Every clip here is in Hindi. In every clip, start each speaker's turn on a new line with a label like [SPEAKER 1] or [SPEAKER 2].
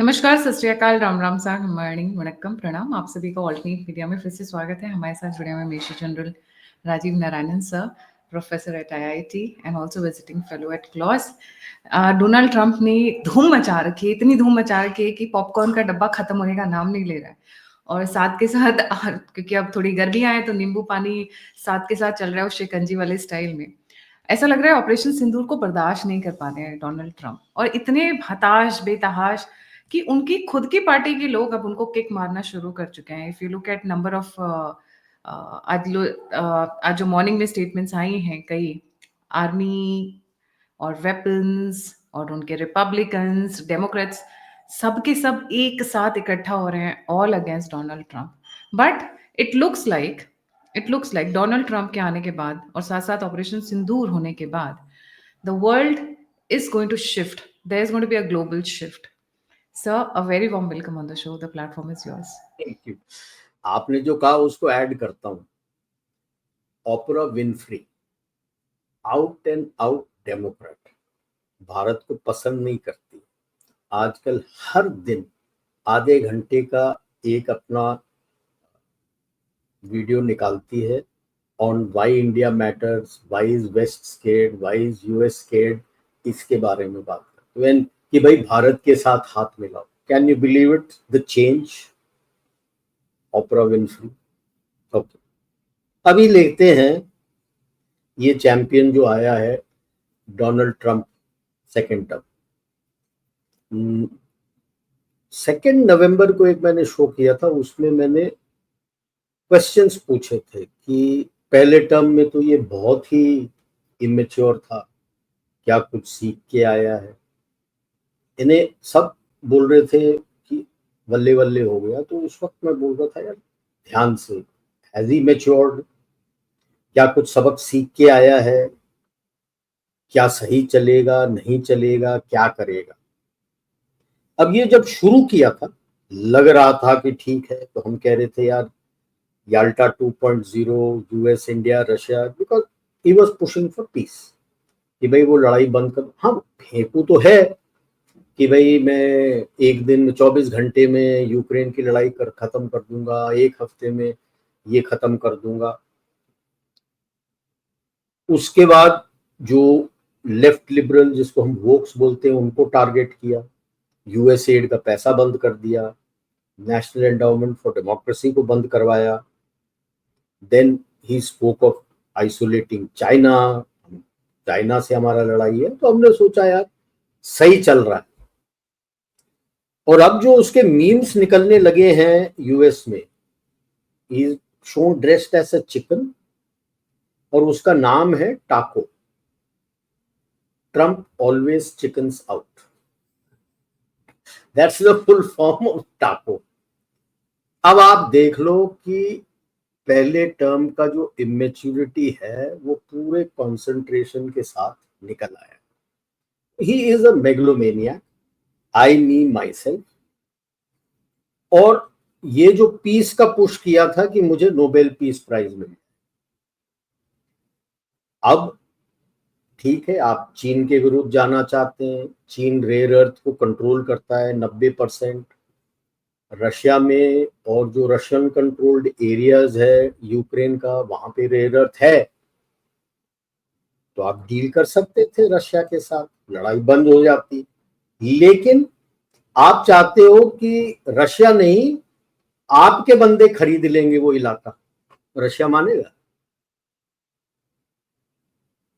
[SPEAKER 1] नमस्कार, सत श्री अकाल, राम राम सा, गुड मॉर्निंग, वणक्कम, प्रणाम। आप सभी का ऑल्टरनेट मीडिया में फिर से स्वागत है। हमारे साथ जुड़े हुए major general Rajiv Narayanan sir, professor at IIT and also visiting fellow at क्लॉस। डोनाल्ड ट्रंप ने धूम मचा रखी है, इतनी धूम मचा रखी है कि पॉपकॉर्न का डब्बा खत्म होने का नाम नहीं ले रहा है। और साथ के साथ क्योंकि अब थोड़ी गर्मियां हैं तो नींबू पानी साथ के साथ चल रहा है उस शिकंजी वाले स्टाइल में। ऐसा लग रहा है ऑपरेशन सिंदूर को बर्दाश्त नहीं कर पा रहे हैं डोनाल्ड ट्रंप, और इतने हताश बेतहाश कि उनकी खुद की पार्टी के लोग अब उनको किक मारना शुरू कर चुके हैं। If you look at number of आज जो मॉर्निंग में स्टेटमेंट्स आई हैं, कई आर्मी और वेपन्स और उनके रिपब्लिकन्स डेमोक्रेट्स सबके सब एक साथ इकट्ठा हो रहे हैं all against Donald Trump. But it looks like Donald Trump के आने के बाद और साथ साथ ऑपरेशन सिंदूर होने के बाद the world is going to shift. There is going to be a global shift. Sir, a very warm welcome on the show. The platform is yours.
[SPEAKER 2] Thank you. आपने जो कहा उसको ऐड करता हूं। ओपरा Winfrey out and out Democrat, Bharat को पसंद नहीं करती। आजकल हर दिन आधे घंटे का एक अपना वीडियो निकालती है on why India matters, why is west scared, why is US scared, इसके बारे में बात करते हैं कि भाई भारत के साथ हाथ मिलाओ। Can you believe it, the change. Opener Winfrey. Okay, अभी लेते हैं ये चैंपियन जो आया है डोनाल्ड ट्रंप, सेकेंड टर्म। 2 नवंबर को एक मैंने शो किया था, उसमें मैंने क्वेश्चंस पूछे थे कि पहले टर्म में तो ये बहुत ही इमेच्योर था, क्या कुछ सीख के आया है। इन्हें सब बोल रहे थे कि बल्ले बल्ले हो गया, तो उस वक्त मैं बोल रहा था यार ध्यान से, हैज ही मैच्योर्ड, क्या कुछ सबक सीख के आया है, क्या सही चलेगा नहीं चलेगा, क्या करेगा। अब ये जब शुरू किया था लग रहा था कि ठीक है, तो हम कह रहे थे यार Yalta 2.0, US India Russia, because he was pushing for piece कि भाई वो लड़ाई बंद कर। हाँ, फेंकू तो है कि भाई मैं एक दिन में 24 घंटे में यूक्रेन की लड़ाई खत्म कर दूंगा, एक हफ्ते में ये खत्म कर दूंगा। उसके बाद जो लेफ्ट लिबरल, जिसको हम वोक्स बोलते हैं, उनको टारगेट किया, यूएस एड का पैसा बंद कर दिया, नेशनल एंडाउमेंट फॉर डेमोक्रेसी को बंद करवाया। Then he spoke of isolating China, China से हमारा लड़ाई है। तो हमने सोचा यार सही चल रहा है। और अब जो उसके मीम्स निकलने लगे हैं यूएस में, he shown dressed as a chicken और उसका नाम है TACO. Trump always chickens out, that's the full form of TACO. अब आप देख लो कि पहले टर्म का जो इमेच्योरिटी है वो पूरे कंसंट्रेशन के साथ निकल आया। He is a megalomaniac, I me myself. और ये जो पीस का पुश किया था कि मुझे नोबेल पीस प्राइज मिले, अब ठीक है, आप चीन के विरुद्ध जाना चाहते हैं, चीन रेयर अर्थ को कंट्रोल करता है 90%। रशिया में और जो रशियन कंट्रोल्ड एरियाज है यूक्रेन का, वहां पे रेयर अर्थ है, तो आप डील कर सकते थे रशिया के साथ, लड़ाई बंद हो जाती। लेकिन आप चाहते हो कि रशिया नहीं, आपके बंदे खरीद लेंगे वो इलाका, रशिया मानेगा?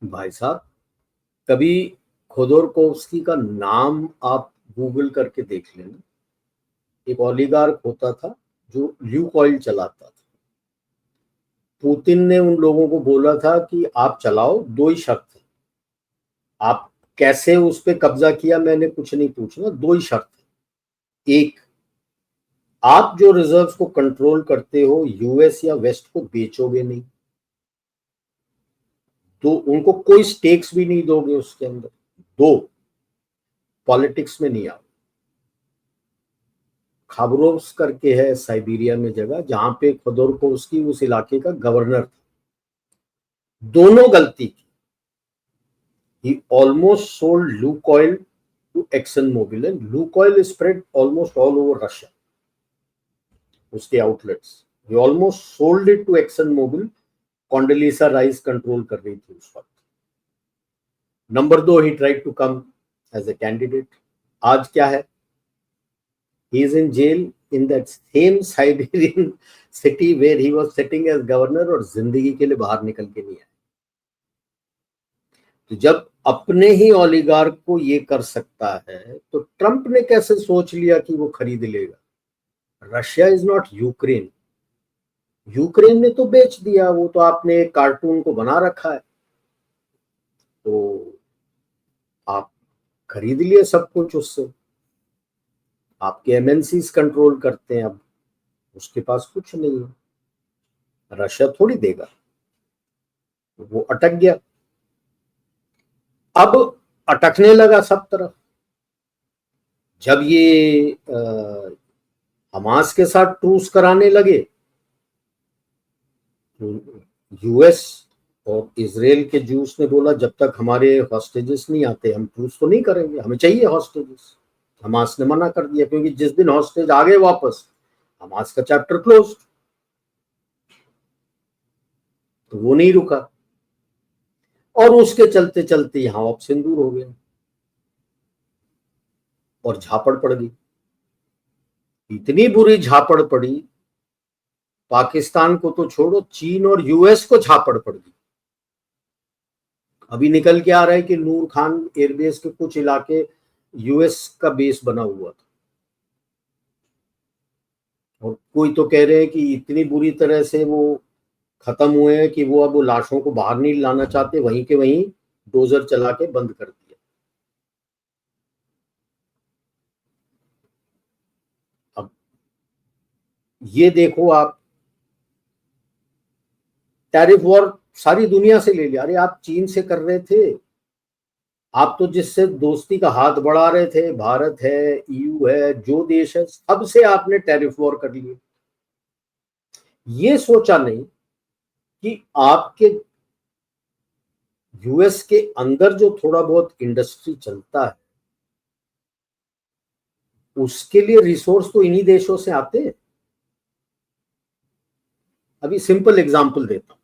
[SPEAKER 2] भाई साहब, कभी खोदोरकोव्स्की का नाम आप गूगल करके देख लेना। एक ओलिगार्क होता था जो ल्यूकॉइल चलाता था। पुतिन ने उन लोगों को बोला था कि आप चलाओ, 2 ही शर्त है। आप कैसे उस पर कब्जा किया मैंने कुछ नहीं पूछना, 2 ही शर्त है। एक, आप जो रिजर्व्स को कंट्रोल करते हो यूएस या वेस्ट को बेचोगे नहीं, तो उनको कोई स्टेक्स भी नहीं दोगे उसके अंदर। 2, पॉलिटिक्स में नहीं आओ। खाबरोव्स्क करके है साइबेरिया में जगह, जहां पे खोदोरकोव्स्की उस इलाके का गवर्नर था। दोनों गलती की। He almost sold Lukoil to ExxonMobil, and Lukoil is spread almost all over Russia. उसके outlets, he almost sold it to ExxonMobil. Condoleezza Rice control कर रही थी उस वक्त. Number 2, he tried to come as a candidate. आज क्या है? He is in jail in that same Siberian city where he was sitting as governor, और जिंदगी के लिए बाहर निकल के नहीं आया. तो जब अपने ही ओलिगार्क को ये कर सकता है, तो ट्रंप ने कैसे सोच लिया कि वो खरीद लेगा? Russia is not Ukraine. Ukraine ने तो बेच दिया, वो तो आपने एक कार्टून को बना रखा है, तो आप खरीद लिए सब कुछ उससे. आपके एमएनसीज कंट्रोल करते हैं, अब उसके पास कुछ नहीं है. रशिया थोड़ी देगा. वो अटक गया. अब अटकने लगा सब तरफ. जब ये हमास के साथ ट्रूस कराने लगे, तो यूएस और इजराइल के जूस ने बोला जब तक हमारे हॉस्टेजेस नहीं आते हम ट्रूस तो नहीं करेंगे, हमें चाहिए हॉस्टेजेस. हमास ने मना कर दिया, क्योंकि जिस दिन हॉस्टेज आ गए वापस, हमास का चैप्टर क्लोज. तो वो नहीं रुका, और उसके चलते चलते यहां अब सिंदूर हो गया और झापड़ पड़ गई. इतनी बुरी झापड़ पड़ी, पाकिस्तान को तो छोड़ो, चीन और यूएस को झापड़ पड़ गई. अभी निकल के आ रहा है कि नूर खान एयरबेस के कुछ इलाके यूएस का बेस बना हुआ था, और कोई तो कह रहे हैं कि इतनी बुरी तरह से वो खत्म हुए हैं कि वो अब लाशों को बाहर नहीं लाना चाहते, वहीं के वहीं डोजर चला के बंद कर दिया. अब ये देखो, आप टैरिफ वॉर सारी दुनिया से ले लिया. अरे आप चीन से कर रहे थे, आप तो जिससे दोस्ती का हाथ बढ़ा रहे थे, भारत है, ईयू है, जो देश है, सबसे आपने टैरिफ वॉर कर लिए. ये सोचा नहीं कि आपके यूएस के अंदर जो थोड़ा बहुत इंडस्ट्री चलता है, उसके लिए रिसोर्स तो इन्हीं देशों से आते हैं. अभी सिंपल एग्जांपल देता हूं.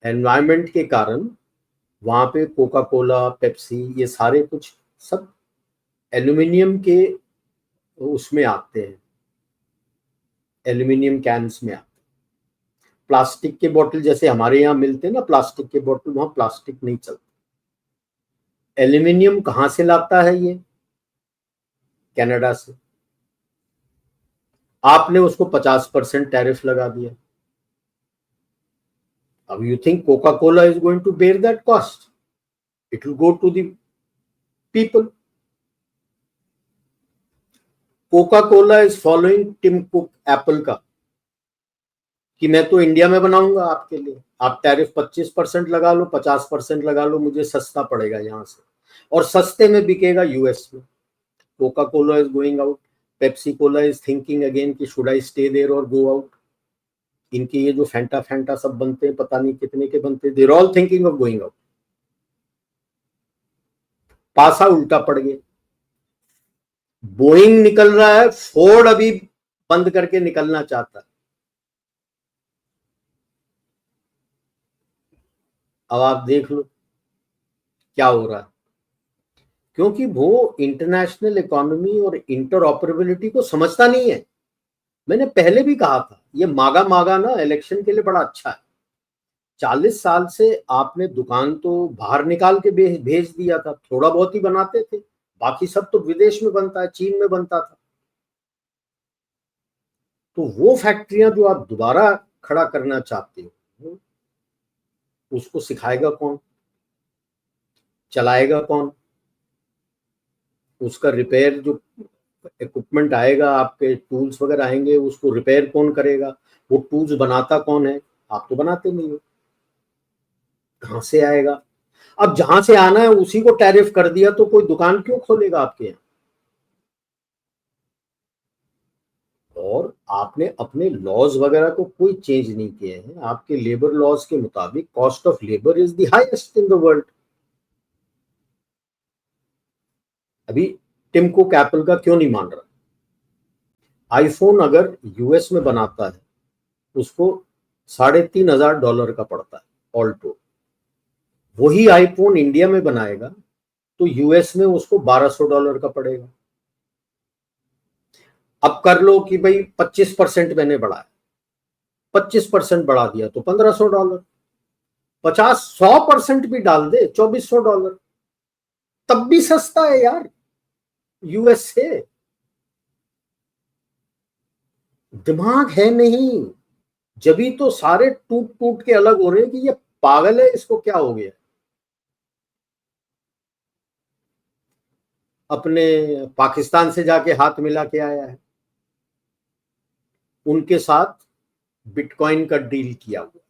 [SPEAKER 2] एनवायरमेंट के कारण वहां पे कोका कोला, पेप्सी, ये सारे कुछ सब एल्यूमिनियम के उसमें आते हैं, एल्यूमिनियम कैन्स में आते हैं. प्लास्टिक के बोतल जैसे हमारे यहाँ मिलते हैं ना, प्लास्टिक के बोतल, वहां प्लास्टिक नहीं चलता. एल्यूमिनियम कहां से लाता है? ये कनाडा से. आपने उसको 50% टैरिफ लगा दिया. अब you think Coca Cola is going to bear that cost? It will go to the people. Coca Cola is following Tim Cook, Apple का, कि मैं तो इंडिया में बनाऊंगा आपके लिए, आप टैरिफ 25% लगा लो, 50% लगा लो, मुझे सस्ता पड़ेगा यहां से, और सस्ते में बिकेगा यूएस में. Coca Cola is going out. Pepsi Cola is thinking again कि शुड आई स्टे देयर और गो आउट. इनके ये जो फैंटा फैंटा सब बनते हैं, पता नहीं कितने के बनते हैं, there all thinking of going out. पासा उल्टा पड़ गया. बोइंग निकल रहा है, फोर्ड अभी बंद करके निकलना चाहता है. अब आप देख लो क्या हो रहा है, क्योंकि वो इंटरनेशनल इकोनॉमी और इंटरऑपरेबिलिटी को समझता नहीं है. मैंने पहले भी कहा था, ये मागा मागा ना इलेक्शन के लिए बड़ा अच्छा है. 40 साल से आपने दुकान तो बाहर निकाल के भेज दिया था, थोड़ा बहुत ही बनाते थे, बाकी सब तो विदेश में बनता है, चीन में बनता था. तो वो फैक्ट्रियां जो आप दोबारा खड़ा करना चाहते हो, उसको सिखाएगा कौन, चलाएगा कौन, उसका रिपेयर, जो इक्विपमेंट आएगा, आपके टूल्स वगैरह आएंगे, उसको रिपेयर कौन करेगा, वो टूल्स बनाता कौन है? आप तो बनाते नहीं हो, कहां से आएगा? अब जहां से आना है उसी को टैरिफ कर दिया, तो कोई दुकान क्यों खोलेगा आपके यहाँ? और आपने अपने लॉज वगैरह को कोई चेंज नहीं किए हैं. आपके लेबर लॉज के मुताबिक cost of labour is the highest in the world. अभी टिम कुक एप्पल का क्यों नहीं मान रहा? आईफोन अगर यूएस में बनाता है उसको $3,500 का पड़ता है ऑल टू। वही आईफोन इंडिया में बनाएगा तो यूएस में उसको $1,200 का पड़ेगा। अब कर लो कि भाई 25% मैंने बढ़ाया, 25% बढ़ा दिया तो $1,500, 100% भी डाल दे $2,400, तब भी सस्ता है यार यूएस से। दिमाग है नहीं, जभी तो सारे टूट टूट के अलग हो रहे हैं कि ये पागल है, इसको क्या हो गया। अपने पाकिस्तान से जाके हाथ मिला के आया है, उनके साथ बिटकॉइन का डील किया हुआ।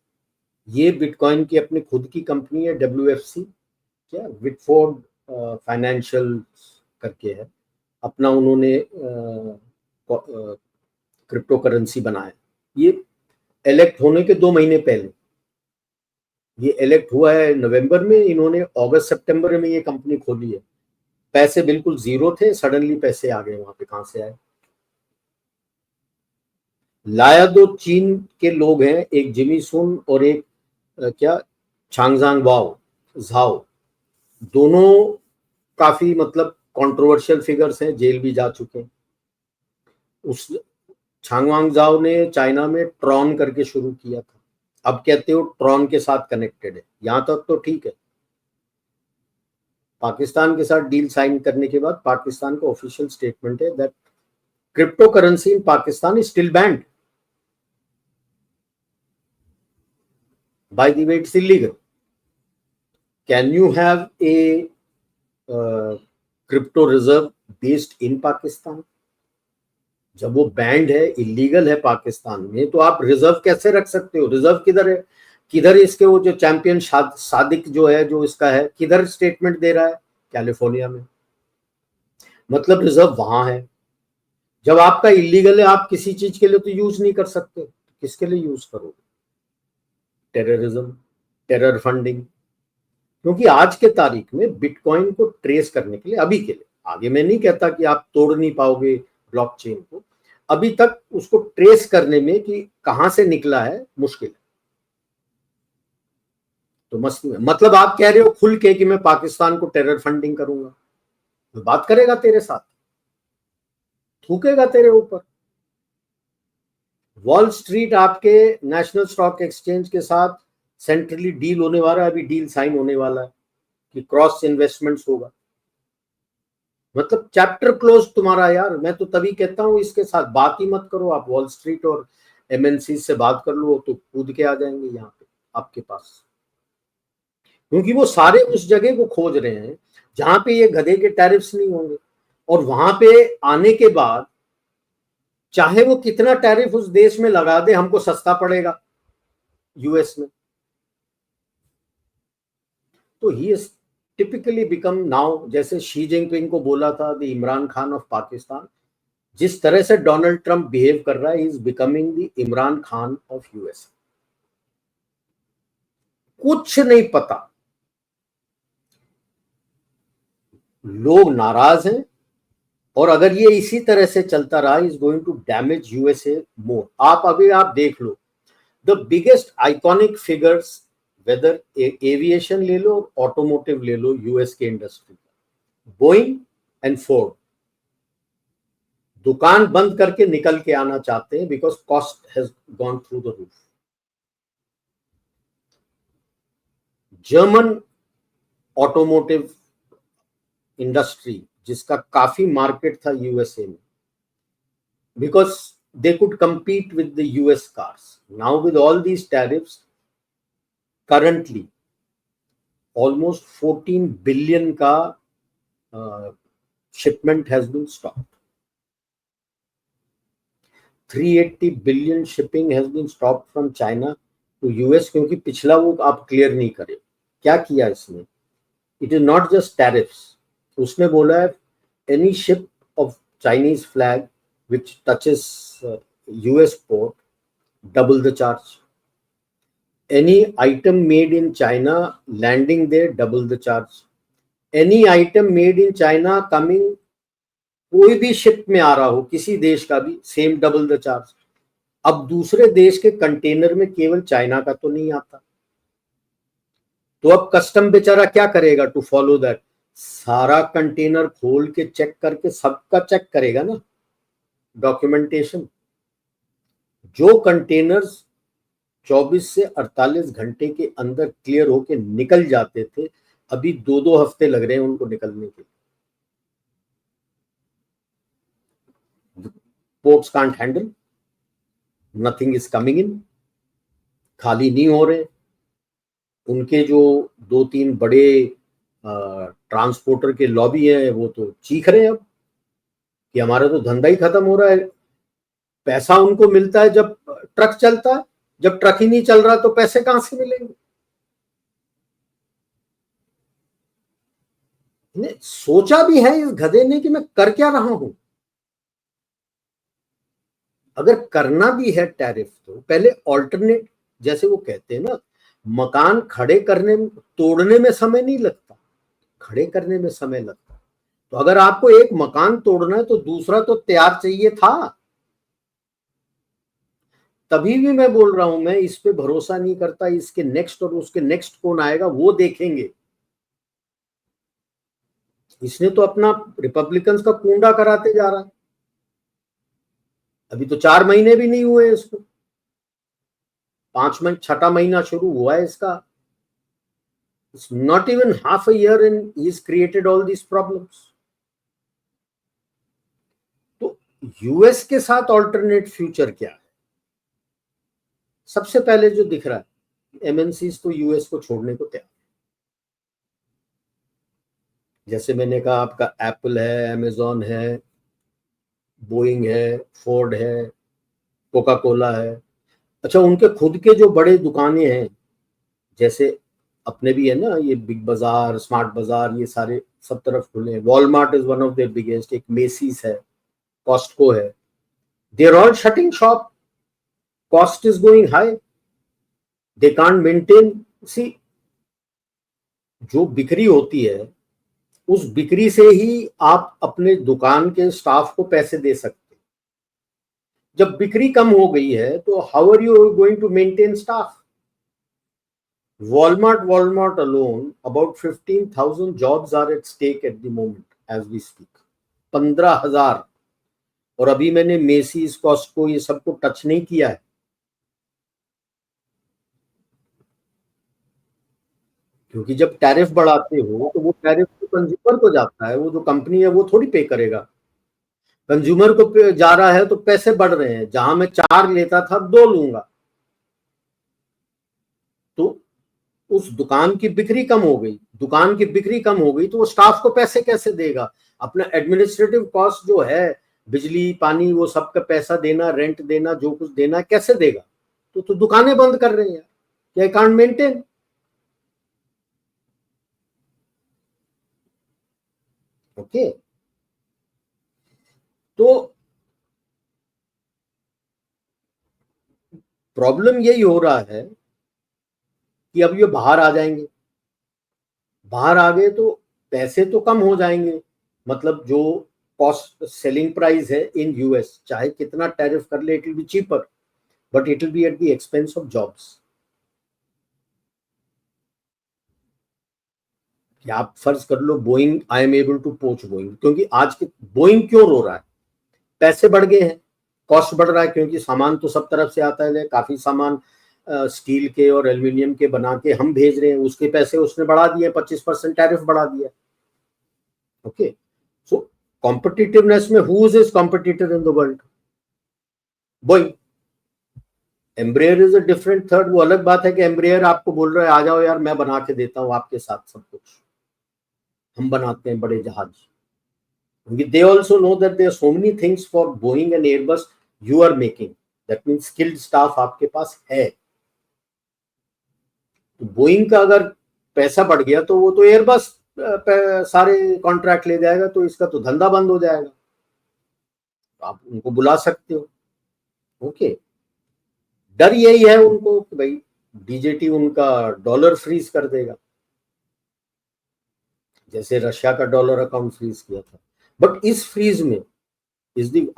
[SPEAKER 2] ये बिटकॉइन की अपनी खुद की कंपनी है WFC, क्या विटफोर्ड फाइनेंशियल करके है, अपना उन्होंने क्रिप्टो करेंसी बनाया। ये इलेक्ट होने के 2 महीने पहले, ये इलेक्ट हुआ है नवंबर में, इन्होंने अगस्त सितंबर में ये कंपनी खोली है। पैसे बिल्कुल जीरो थे, सडनली पैसे आ गए, वहां पे कहां से आए? लाया दो चीन के लोग हैं, एक जिमी सुन और एक क्या छांगजांग वाओ झाओ, दोनों काफी मतलब कंट्रोवर्शियल फिगर्स हैं, जेल भी जा चुके हैं। उस छांगवांग जाओ ने चाइना में ट्रॉन करके शुरू किया था, अब कहते हो ट्रॉन के साथ कनेक्टेड है, यहां तक तो ठीक है। पाकिस्तान के साथ डील साइन करने के बाद पाकिस्तान का ऑफिशियल स्टेटमेंट है that crypto currency in Pakistan is still band, by the way it's illegal. Can you have a crypto reserve based in Pakistan? जब वो बैंड है, इलीगल है पाकिस्तान में, तो आप रिजर्व कैसे रख सकते हो? रिजर्व किधर है? किधर इसके वो जो चैंपियन सादिक जो है, जो इसका है, किधर स्टेटमेंट दे रहा है? कैलिफोर्निया में। मतलब रिजर्व वहां है। जब आपका इलीगल है, आप किसी चीज के लिए तो यूज नहीं कर सकते, किसके लिए यूज करोगे? Terrorism, terror funding. क्योंकि आज के तारीख में बिटकॉइन को ट्रेस करने के लिए, अभी के लिए, आगे मैं नहीं कहता कि आप तोड़ नहीं पाओगे ब्लॉकचेन को, अभी तक उसको ट्रेस करने में कि कहां से निकला है मुश्किल है। तो मतलब आप कह रहे हो खुल के कि मैं पाकिस्तान को टेरर फंडिंग करूंगा, तो बात करेगा तेरे साथ, थूकेगा तेरे ऊपर। वॉल स्ट्रीट आपके नेशनल स्टॉक एक्सचेंज के साथ सेंट्रली डील होने वाला है, अभी डील साइन होने वाला है कि क्रॉस इन्वेस्टमेंट्स होगा। मतलब चैप्टर क्लोज तुम्हारा यार। मैं तो तभी कहता हूं इसके साथ बात ही मत करो आप। वॉल स्ट्रीट और MNC से बात कर लो तो कूद के आ जाएंगे यहाँ पे आपके पास, क्योंकि वो सारे उस जगह को खोज रहे हैं जहां पे ये गधे के टैरिफ्स नहीं होंगे। और वहां पे आने के बाद चाहे वो कितना टैरिफ उस देश में लगा दे, हमको सस्ता पड़ेगा यूएस में। तो he is typically become now, जैसे शी जिनपिंग को बोला था द इमरान खान ऑफ पाकिस्तान, जिस तरह से डोनाल्ड ट्रंप बिहेव कर रहा है, is becoming the Imran Khan of US. कुछ नहीं पता, लोग नाराज हैं, और अगर ये इसी तरह से चलता रहा, is going to damage USA more. आप देख लो the biggest iconic figures, whether aviation ले लो, ऑटोमोटिव ले लो, यूएस के इंडस्ट्री, बोइंग एंड फोर्ड, दुकान बंद करके निकल के आना चाहते हैं because cost has gone through the roof. German automotive industry, जिसका काफी मार्केट था यूएसए में, because they could compete with the US cars. Now with all these tariffs, currently almost 14 billion का shipment has been stopped. 380 billion shipping has been stopped from China to US, क्योंकि पिछला वो आप क्लियर नहीं करे क्या किया इसने। It is not just tariffs. उसने बोला है any ship of Chinese flag which touches US port, double the charge. Any item made in China landing there, double the charge. Any item made in China coming, कोई भी शिप में आ रहा हो किसी देश का भी, सेम डबल द चार्ज। अब दूसरे देश के कंटेनर में केवल चाइना का तो नहीं आता, तो अब कस्टम बेचारा क्या करेगा टू फॉलो दैट? सारा कंटेनर खोल के चेक करके सबका चेक करेगा ना, डॉक्यूमेंटेशन। जो कंटेनर्स 24 से 48 घंटे के अंदर क्लियर होके निकल जाते थे, अभी 2-2 हफ्ते लग रहे हैं उनको निकलने के। Ports can't handle, nothing is coming in, खाली नहीं हो रहे। उनके जो 2-3 बड़े ट्रांसपोर्टर के लॉबी हैं वो तो चीख रहे हैं अब कि हमारा तो धंधा ही खत्म हो रहा है। पैसा उनको मिलता है जब ट्रक चलता है, जब ट्रक ही नहीं चल रहा तो पैसे कहां से मिलेंगे? ने सोचा भी है इस गधे ने कि मैं कर क्या रहा हूं। अगर करना भी है टैरिफ तो पहले ऑल्टरनेट, जैसे वो कहते हैं ना, मकान खड़े करने, तोड़ने में समय नहीं लगता, खड़े करने में समय लगता। तो अगर आपको एक मकान तोड़ना है तो दूसरा तो तैयार चाहिए था। तभी भी मैं बोल रहा हूं, मैं इस पे भरोसा नहीं करता। इसके नेक्स्ट और उसके नेक्स्ट कौन आएगा वो देखेंगे। इसने तो अपना रिपब्लिकन्स का कूंडा कराते जा रहा है। अभी तो 4 महीने भी नहीं हुए इसको, 6ठा महीना शुरू हुआ है इसका। It's not even half a year and he's created all these problems. तो यूएस के साथ ऑल्टरनेट फ्यूचर क्या है? सबसे पहले जो दिख रहा है, एमएनसीज तो यूएस को छोड़ने को तैयार। जैसे मैंने कहा, आपका एप्पल है, अमेजॉन है, बोइंग है, फोर्ड है, कोका कोला है। अच्छा, उनके खुद के जो बड़े दुकानें हैं, जैसे अपने भी है ना, ये बिग बाजार, स्मार्ट बाजार, ये सारे सब तरफ खुले हैं। Walmart is one of the biggest, एक मेसीज है, कॉस्टको है। They are all shutting shop, cost is going high, they can't maintain. See, जो बिक्री होती है उस बिक्री से ही आप अपने दुकान के स्टाफ को पैसे दे सकते हैं। जब बिक्री कम हो गई है तो how are you going to maintain staff? Walmart alone, about 15,000 jobs are at stake at the moment as we speak. 15,000। और अभी मैंने मेसीज, कॉस्टको, ये सबको टच नहीं किया है, क्योंकि जब टैरिफ बढ़ाते हो तो वो टैरिफ तो कंज्यूमर को जाता है, वो जो कंपनी है वो थोड़ी पे करेगा। कंज्यूमर को जा रहा है तो पैसे बढ़ रहे हैं, जहां मैं 4 लेता था 2 लूंगा, तो उस दुकान की बिक्री कम हो गई। दुकान की बिक्री कम हो गई तो वो स्टाफ को पैसे कैसे देगा? अपना एडमिनिस्ट्रेटिव कॉस्ट जो है, बिजली पानी, वो सबका पैसा देना, रेंट देना, जो कुछ देना, कैसे देगा? तो दुकानें बंद कर रहे हैं, क्या कांट मेंटेन। ओके, तो प्रॉब्लम यही हो रहा है कि अब ये बाहर आ जाएंगे। बाहर आ गए तो पैसे तो कम हो जाएंगे, मतलब जो कॉस्ट सेलिंग प्राइस है इन यूएस, चाहे कितना टैरिफ कर ले, it will be cheaper, but it will be at the expense of jobs. कि आप फर्ज कर लो Boeing, I am able to poach Boeing, क्योंकि आज के बोइंग क्यों रो रहा है? पैसे बढ़ गए हैं, कॉस्ट बढ़ रहा है, क्योंकि सामान तो सब तरफ से आता है, काफी सामान स्टील के और एल्यूमिनियम के बना के हम भेज रहे हैं, उसके पैसे उसने बढ़ा दिए, 25% टैरिफ बढ़ा दिया। ओके, सो कॉम्पिटिटिवनेस में who is competitor in the world? Boeing. Embraer is a different third. वो अलग बात है कि एम्ब्रेयर आपको बोल रहा है आ जाओ यार, मैं बना के देता हूँ आपके साथ सब कुछ, हम बनाते हैं बड़े जहाज। They also know that there are so many things for Boeing and Airbus you are making. That means skilled staff आपके पास है। तो बोइंग का अगर पैसा बढ़ गया तो वो तो एयरबस सारे कॉन्ट्रैक्ट ले जाएगा, तो इसका तो धंधा बंद हो जाएगा। आप उनको बुला सकते हो। ओके, डर यही है उनको कि भाई डीजेटी उनका डॉलर फ्रीज कर देगा। जैसे रशिया का डॉलर अकाउंट फ्रीज किया था। बट इस फ्रीज में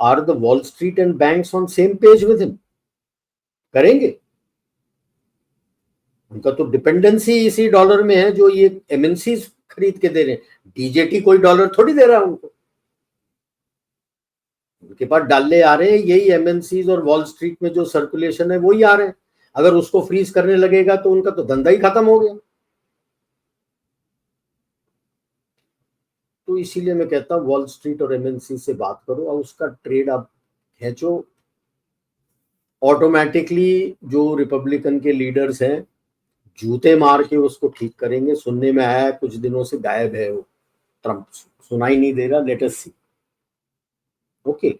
[SPEAKER 2] are the Wall Street and banks on same page with him? करेंगे? उनका तो डिपेंडेंसी इसी डॉलर में है जो ये एमएनसी खरीद के दे रहे हैं। डीजेटी कोई डॉलर थोड़ी दे रहा है उनको, उनके पास डाले आ रहे हैं यही एमएनसीज, और वॉल स्ट्रीट में जो सर्कुलेशन है वही आ रहे हैं। अगर उसको फ्रीज करने लगेगा तो उनका तो धंधा ही खत्म हो गया। तो इसीलिए मैं कहता हूं वॉल स्ट्रीट और एमएनसी से बात करो और उसका ट्रेड आप खींचो। ऑटोमेटिकली जो रिपब्लिकन के लीडर्स हैं जूते मार के उसको ठीक करेंगे। सुनने में आया कुछ दिनों से गायब है वो ट्रंप, सुनाई नहीं दे रहा। Let us see. ओके,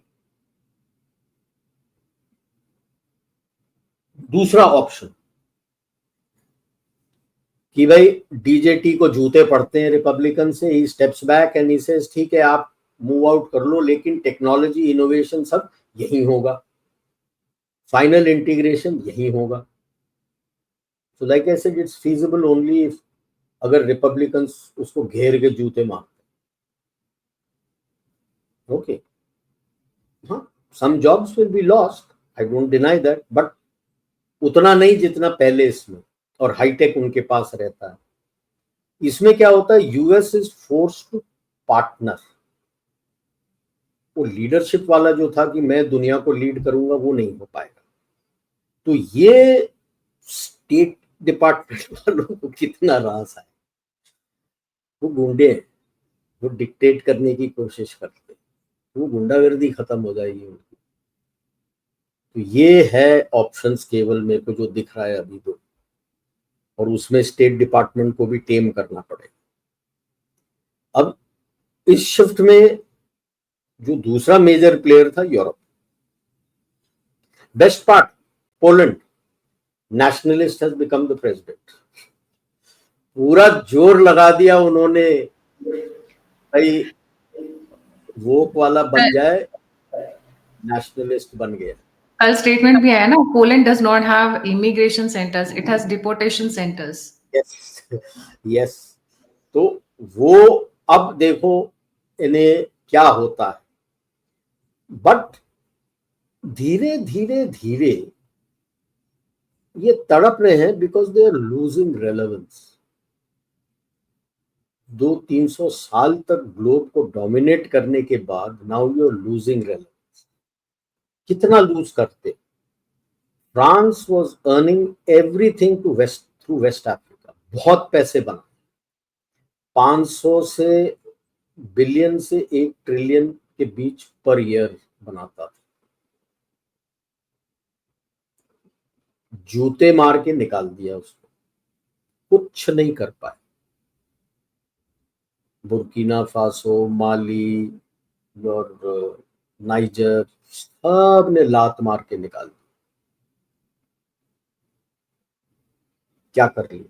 [SPEAKER 2] दूसरा ऑप्शन कि भाई डीजेटी को जूते पड़ते हैं रिपब्लिकन से, he steps back and he says ठीक है आप मूव आउट कर लो, लेकिन टेक्नोलॉजी इनोवेशन सब यही होगा, फाइनल इंटीग्रेशन यही होगा। So like I said it's feasible only if अगर रिपब्लिकन्स उसको घेर के जूते मारते। ओके, हाँ, some jobs will be lost, I don't deny that, but उतना नहीं जितना पहले इसमें, और हाईटेक उनके पास रहता है। इसमें क्या होता है, US is force to partner. वो लीडरशिप वाला जो था कि मैं दुनिया को लीड करूंगा, वो नहीं हो पाएगा। तो ये स्टेट डिपार्टमेंट वालों को कितना रास है, वो गुंडे हैं, वो डिक्टेट करने की कोशिश करते हैं, वो गुंडागर्दी खत्म हो जाएगी उनकी। तो ये है ऑप्शंस केवल मेरे को जो दिख रहा है अभी तो, और उसमें स्टेट डिपार्टमेंट को भी टेम करना पड़ेगा। अब इस शिफ्ट में जो दूसरा मेजर प्लेयर था Europe. Best part, Poland nationalist has become the president. पूरा जोर लगा दिया उन्होंने भाई वोक वाला बन जाए, नेशनलिस्ट बन गया।
[SPEAKER 1] कल स्टेटमेंट भी आया ना, Poland does not have immigration centres, it has deportation centres.
[SPEAKER 2] Yes yes. तो वो अब देखो इन्हें क्या होता है, बट धीरे धीरे धीरे ये तड़प रहे हैं because they are losing relevance. 200-300 साल तक ग्लोब को डोमिनेट करने के बाद now you are losing relevance. कितना लूज करते? France was earning everything to west through West Africa, बहुत पैसे बना, 500 से बिलियन से 1 ट्रिलियन के बीच पर ईयर बनाता था। जूते मार के निकाल दिया उसको, कुछ नहीं कर पाए। बुर्किना फासो, माली और नाइजर सब ने लात मार के निकाल दिया। क्या कर रही है?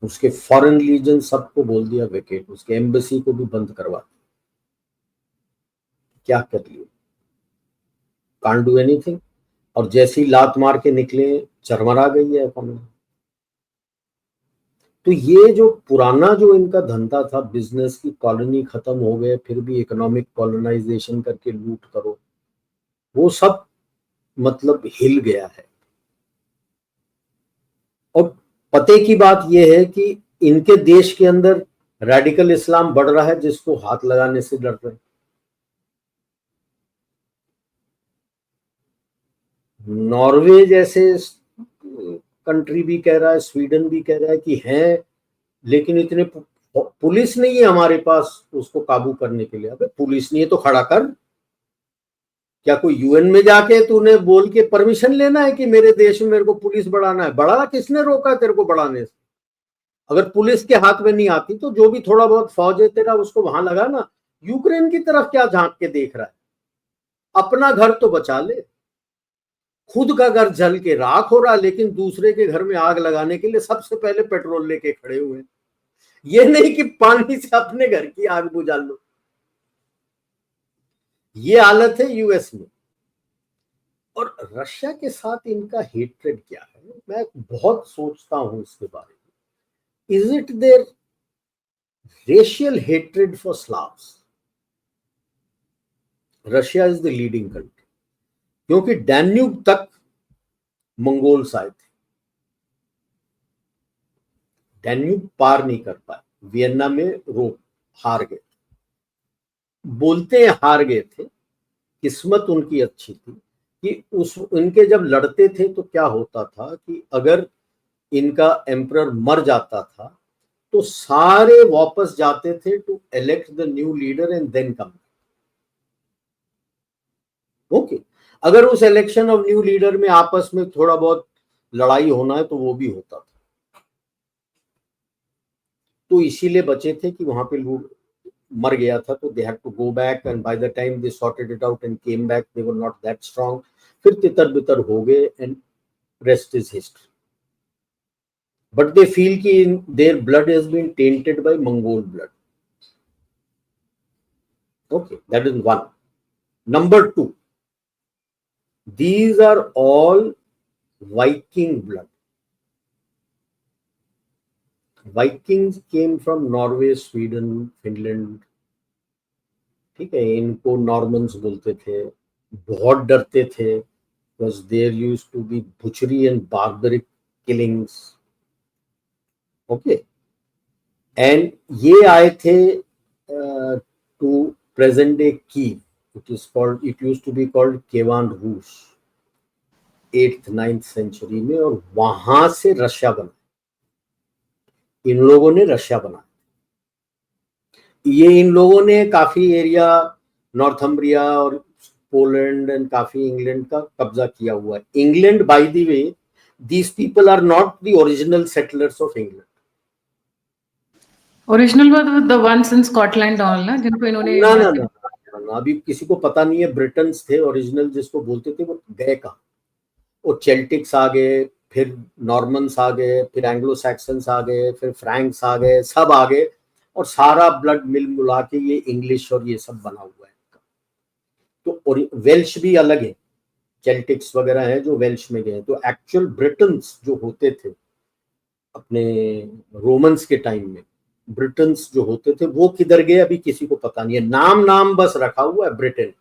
[SPEAKER 2] उसके फॉरेन लीजन सबको बोल दिया वेकेट, उसके एम्बेसी को भी बंद करवा दिया। क्या कर रही है? Can't do anything. और जैसी लात मार के निकले चरमरा गई है इकोनॉमी। तो ये जो पुराना जो इनका धंधा था, बिजनेस की कॉलोनी खत्म हो गए, फिर भी इकोनॉमिक कॉलोनाइजेशन करके लूट करो, वो सब मतलब हिल गया है। और पते की बात यह है कि इनके देश के अंदर रेडिकल इस्लाम बढ़ रहा है, जिसको हाथ लगाने से डर रहे हैं। नॉर्वे जैसे कंट्री भी कह रहा है, स्वीडन भी कह रहा है कि हैं, लेकिन इतने पुलिस नहीं है हमारे पास उसको काबू करने के लिए। अबे पुलिस नहीं है तो खड़ा कर। क्या कोई यूएन में जाके तूने बोल के परमिशन लेना है कि मेरे देश में मेरे को पुलिस बढ़ाना है? बढ़ा, किसने रोका तेरे को बढ़ाने से? अगर पुलिस के हाथ में नहीं आती तो जो भी थोड़ा बहुत फौज है तेरा उसको वहां लगा ना। यूक्रेन की तरफ क्या झांक के देख रहा है? अपना घर तो बचा ले। खुद का घर जल के राख हो रहा, लेकिन दूसरे के घर में आग लगाने के लिए सबसे पहले पेट्रोल लेके खड़े हुए हैं। ये नहीं कि पानी से अपने घर की आग बुझा लो। ये हालत है यूएस में। और रशिया के साथ इनका हेट्रेड क्या है, मैं बहुत सोचता हूं इसके बारे में। Is it there racial hatred for Slavs, Russia is the leading country, क्योंकि डैन्यूब तक मंगोल्स आए थे, डैन्यूब पार नहीं कर पाए, वियना में रोक हार गए, बोलते हैं हार गए थे, किस्मत उनकी अच्छी थी कि उनके जब लड़ते थे तो क्या होता था कि अगर इनका एम्परर मर जाता था तो सारे वापस जाते थे to elect the new leader and then come. Okay, अगर उस इलेक्शन ऑफ न्यू लीडर में आपस में थोड़ा बहुत लड़ाई होना है तो वो भी होता था, तो इसीलिए बचे थे कि वहां पे लोग मर गया था तो they had to go back, and by the time they sorted it out and came back they were not that strong, फिर तितर बितर हो गए and rest is history. But they feel कि their blood has been tainted by Mongol blood. Okay, that is one. Number two, these are all Viking blood. Vikings came from Norway, Sweden, Finland. ठीक है, इनको नॉर्मन्स बोलते थे, बहुत डरते थे, because there used to be butchery and barbaric killings. Okay, and ये आए थे to present day Kiev. It used to be called Kevan Rus 8th 9th century में, और वहां से रशिया बना, इन लोगों ने रशिया बना। ये इन लोगों ने काफी एरिया नॉर्थम्ब्रिया और पोलैंड एंड काफी इंग्लैंड का कब्जा किया हुआ है। England, by the way, these people are not the original settlers of England.
[SPEAKER 1] Original the ones in Scotland all ना, जिनको इन्होंने
[SPEAKER 2] ना ना ना, अभी किसी को पता नहीं है। ब्रिटन्स थे ओरिजिनल, जिसको बोलते थे, वो गए कहाँ? वो चेल्टिक्स आ गए, फिर नॉर्मन्स आ गए, फिर एंग्लो सैक्सन्स आ गए, फिर फ्रैंक्स आ गए, सब आ गए, और सारा ब्लड मिल मिला के ये इंग्लिश और ये सब बना हुआ है। तो वेल्श भी अलग है, चेल्टिक्स वगैरह है जो वेल्श में गए। तो एक्चुअल ब्रिटन्स जो होते थे अपने रोमन्स के टाइम में, ब्रिटन्स जो होते थे वो किधर गए अभी किसी को पता नहीं है। नाम बस रखा हुआ है Britain.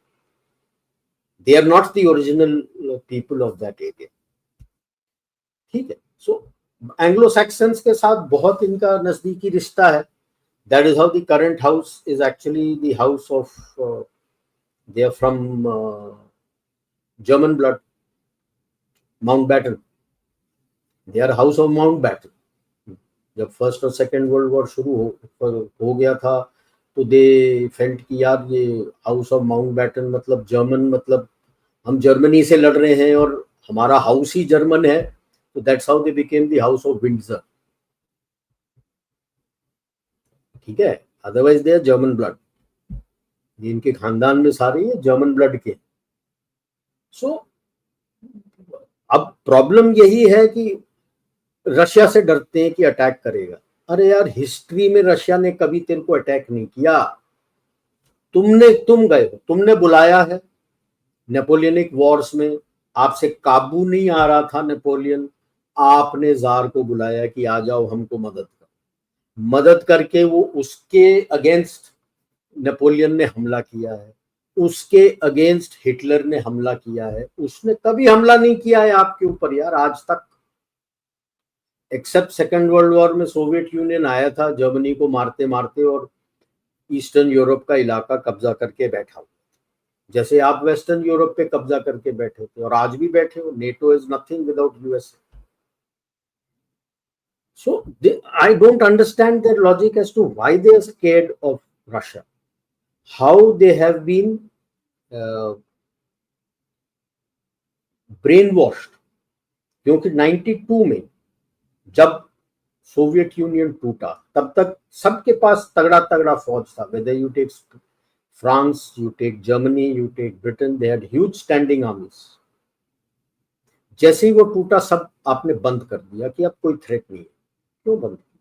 [SPEAKER 2] They are not the original people of that area. ठीक है, सो एंग्लो सैक्सन्स के साथ बहुत इनका नजदीकी रिश्ता है। That is how the current house is actually the house of, they are from German blood, Mountbatten. They are house of Mountbatten. जब फर्स्ट और सेकेंड वर्ल्ड वॉर शुरू हो गया था तो दे फेल्ट कि यार ये हाउस ऑफ माउंटबैटन मतलब जर्मन, मतलब हम जर्मनी से लड़ रहे हैं और हमारा हाउस ही जर्मन है, तो that's how they became the house of Windsor. ठीक है, otherwise they are German blood. इनके खानदान में सारे ये जर्मन ब्लड के। सो अब प्रॉब्लम यही है कि रशिया से डरते हैं कि अटैक करेगा। अरे यार, हिस्ट्री में रशिया ने कभी तेरे को अटैक नहीं किया। तुम गए हो, तुमने बुलाया है नेपोलियनिक वॉर्स में, आपसे काबू नहीं आ रहा था नेपोलियन, आपने जार को बुलाया कि आ जाओ हमको मदद कर। मदद करके वो उसके अगेंस्ट नेपोलियन ने हमला किया है, उसके अगेंस्ट हिटलर ने हमला किया है। उसने कभी हमला नहीं किया है आपके ऊपर यार आज तक, एक्सेप्ट सेकेंड वर्ल्ड वॉर में सोवियत यूनियन आया था जर्मनी को मारते मारते और ईस्टर्न यूरोप का इलाका कब्जा करके बैठा हुआ, जैसे आप वेस्टर्न यूरोप पे कब्जा करके बैठे थे और आज भी बैठे हो। NATO is nothing without USA. So I don't understand their logic as to why they are scared of Russia, how they have been brainwashed। क्योंकि 92 में जब सोवियत यूनियन टूटा तब तक सबके पास तगड़ा तगड़ा फौज था। Whether you take France, you take Germany, you take Britain, they had huge standing armies. जैसे ही वो टूटा सब आपने बंद कर दिया कि अब कोई थ्रेट नहीं है। क्यों बंद किया?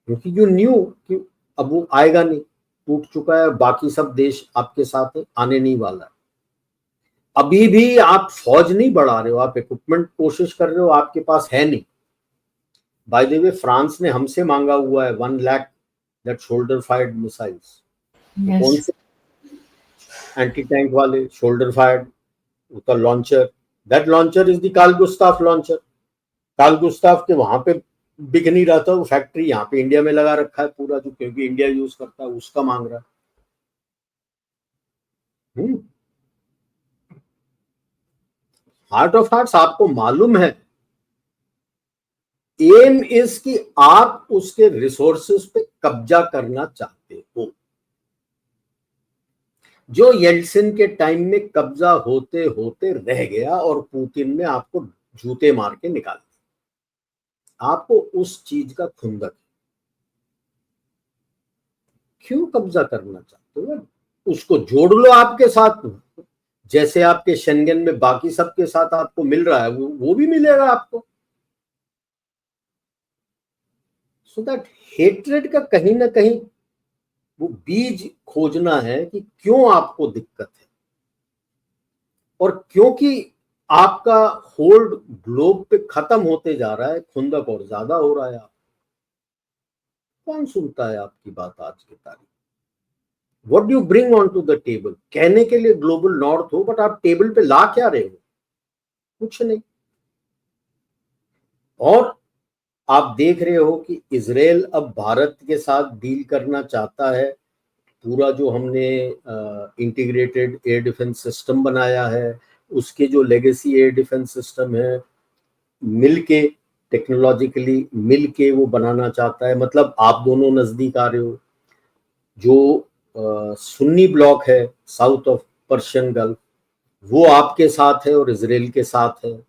[SPEAKER 2] क्योंकि यू न्यू कि अब वो आएगा नहीं, टूट चुका है, बाकी सब देश आपके साथ है, आने नहीं वाला है। अभी भी आप फौज नहीं बढ़ा रहे हो, आप इक्विपमेंट कोशिश कर रहे हो, आपके पास है नहीं। बाय द वे फ्रांस ने हमसे मांगा हुआ है 1 lakh that shoulder fired missiles. कौन
[SPEAKER 1] Yes.
[SPEAKER 2] से? एंटी टैंक वाले शोल्डर फायर्ड, उसका launcher, that launcher is the Carl Gustaf launcher. Carl Gustaf के वहां पे बिक नहीं रहा था, वो फैक्ट्री यहाँ पे इंडिया में लगा रखा है पूरा, जो क्योंकि इंडिया यूज करता है उसका मांग रहा है। हार्ट ऑफ हार्ट्स आपको मालूम है, एम इज कि आप उसके रिसोर्सेस पे कब्जा करना चाहते हो। जो येल्सिन के टाइम में कब्जा होते होते रह गया और पुतिन ने आपको जूते मार के निकाल दिया। आपको उस चीज का खुंदक, क्यों कब्जा करना चाहते हो? उसको जोड़ लो आपके साथ, जैसे आपके शेंगन में बाकी सबके साथ आपको मिल रहा है वो भी मिलेगा आपको। सो दैट हेट्रेड का कहीं ना कहीं वो बीज खोजना है कि क्यों आपको दिक्कत है, और क्योंकि आपका होल्ड ग्लोब पे खत्म होते जा रहा है, खुंदक और ज्यादा हो रहा है। आप कौन सुनता है आपकी बात आज की तारीख? What do you bring on to the table? कहने के लिए ग्लोबल नॉर्थ हो, बट आप टेबल पे ला क्या रहे हो? कुछ नहीं। और आप देख रहे हो कि इजराइल अब भारत के साथ डील करना चाहता है। पूरा जो हमने इंटीग्रेटेड एयर डिफेंस सिस्टम बनाया है, उसके जो लेगेसी एयर डिफेंस सिस्टम है, मिलके टेक्नोलॉजिकली मिलके वो बनाना चाहता है। मतलब आप दोनों नजदीक आ रहे हो। जो सुन्नी ब्लॉक है साउथ ऑफ पर्शियन गल्फ, वो आपके साथ है और इसराइल के साथ है,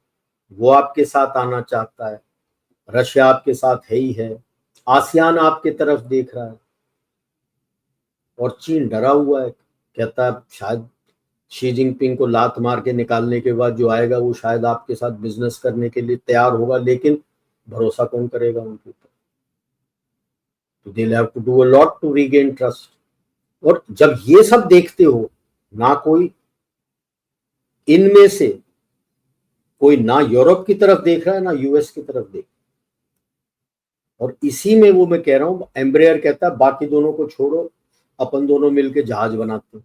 [SPEAKER 2] वो आपके साथ आना चाहता है। रशिया आपके साथ है ही है। आसियान आपके तरफ देख रहा है, और चीन डरा हुआ है, कहता है शायद शी जिनपिंग को लात मार के निकालने के बाद जो आएगा वो शायद आपके साथ बिजनेस करने के लिए तैयार होगा, लेकिन भरोसा कौन करेगा उनके ऊपर? तो they have to do a lot to regain trust. और जब ये सब देखते हो, ना कोई इनमें से कोई ना यूरोप की तरफ देख रहा है ना यूएस की तरफ देख, और इसी में वो मैं कह रहा हूं, एम्ब्रेयर कहता है बाकी दोनों को छोड़ो, अपन दोनों मिलकर जहाज बनाते हैं।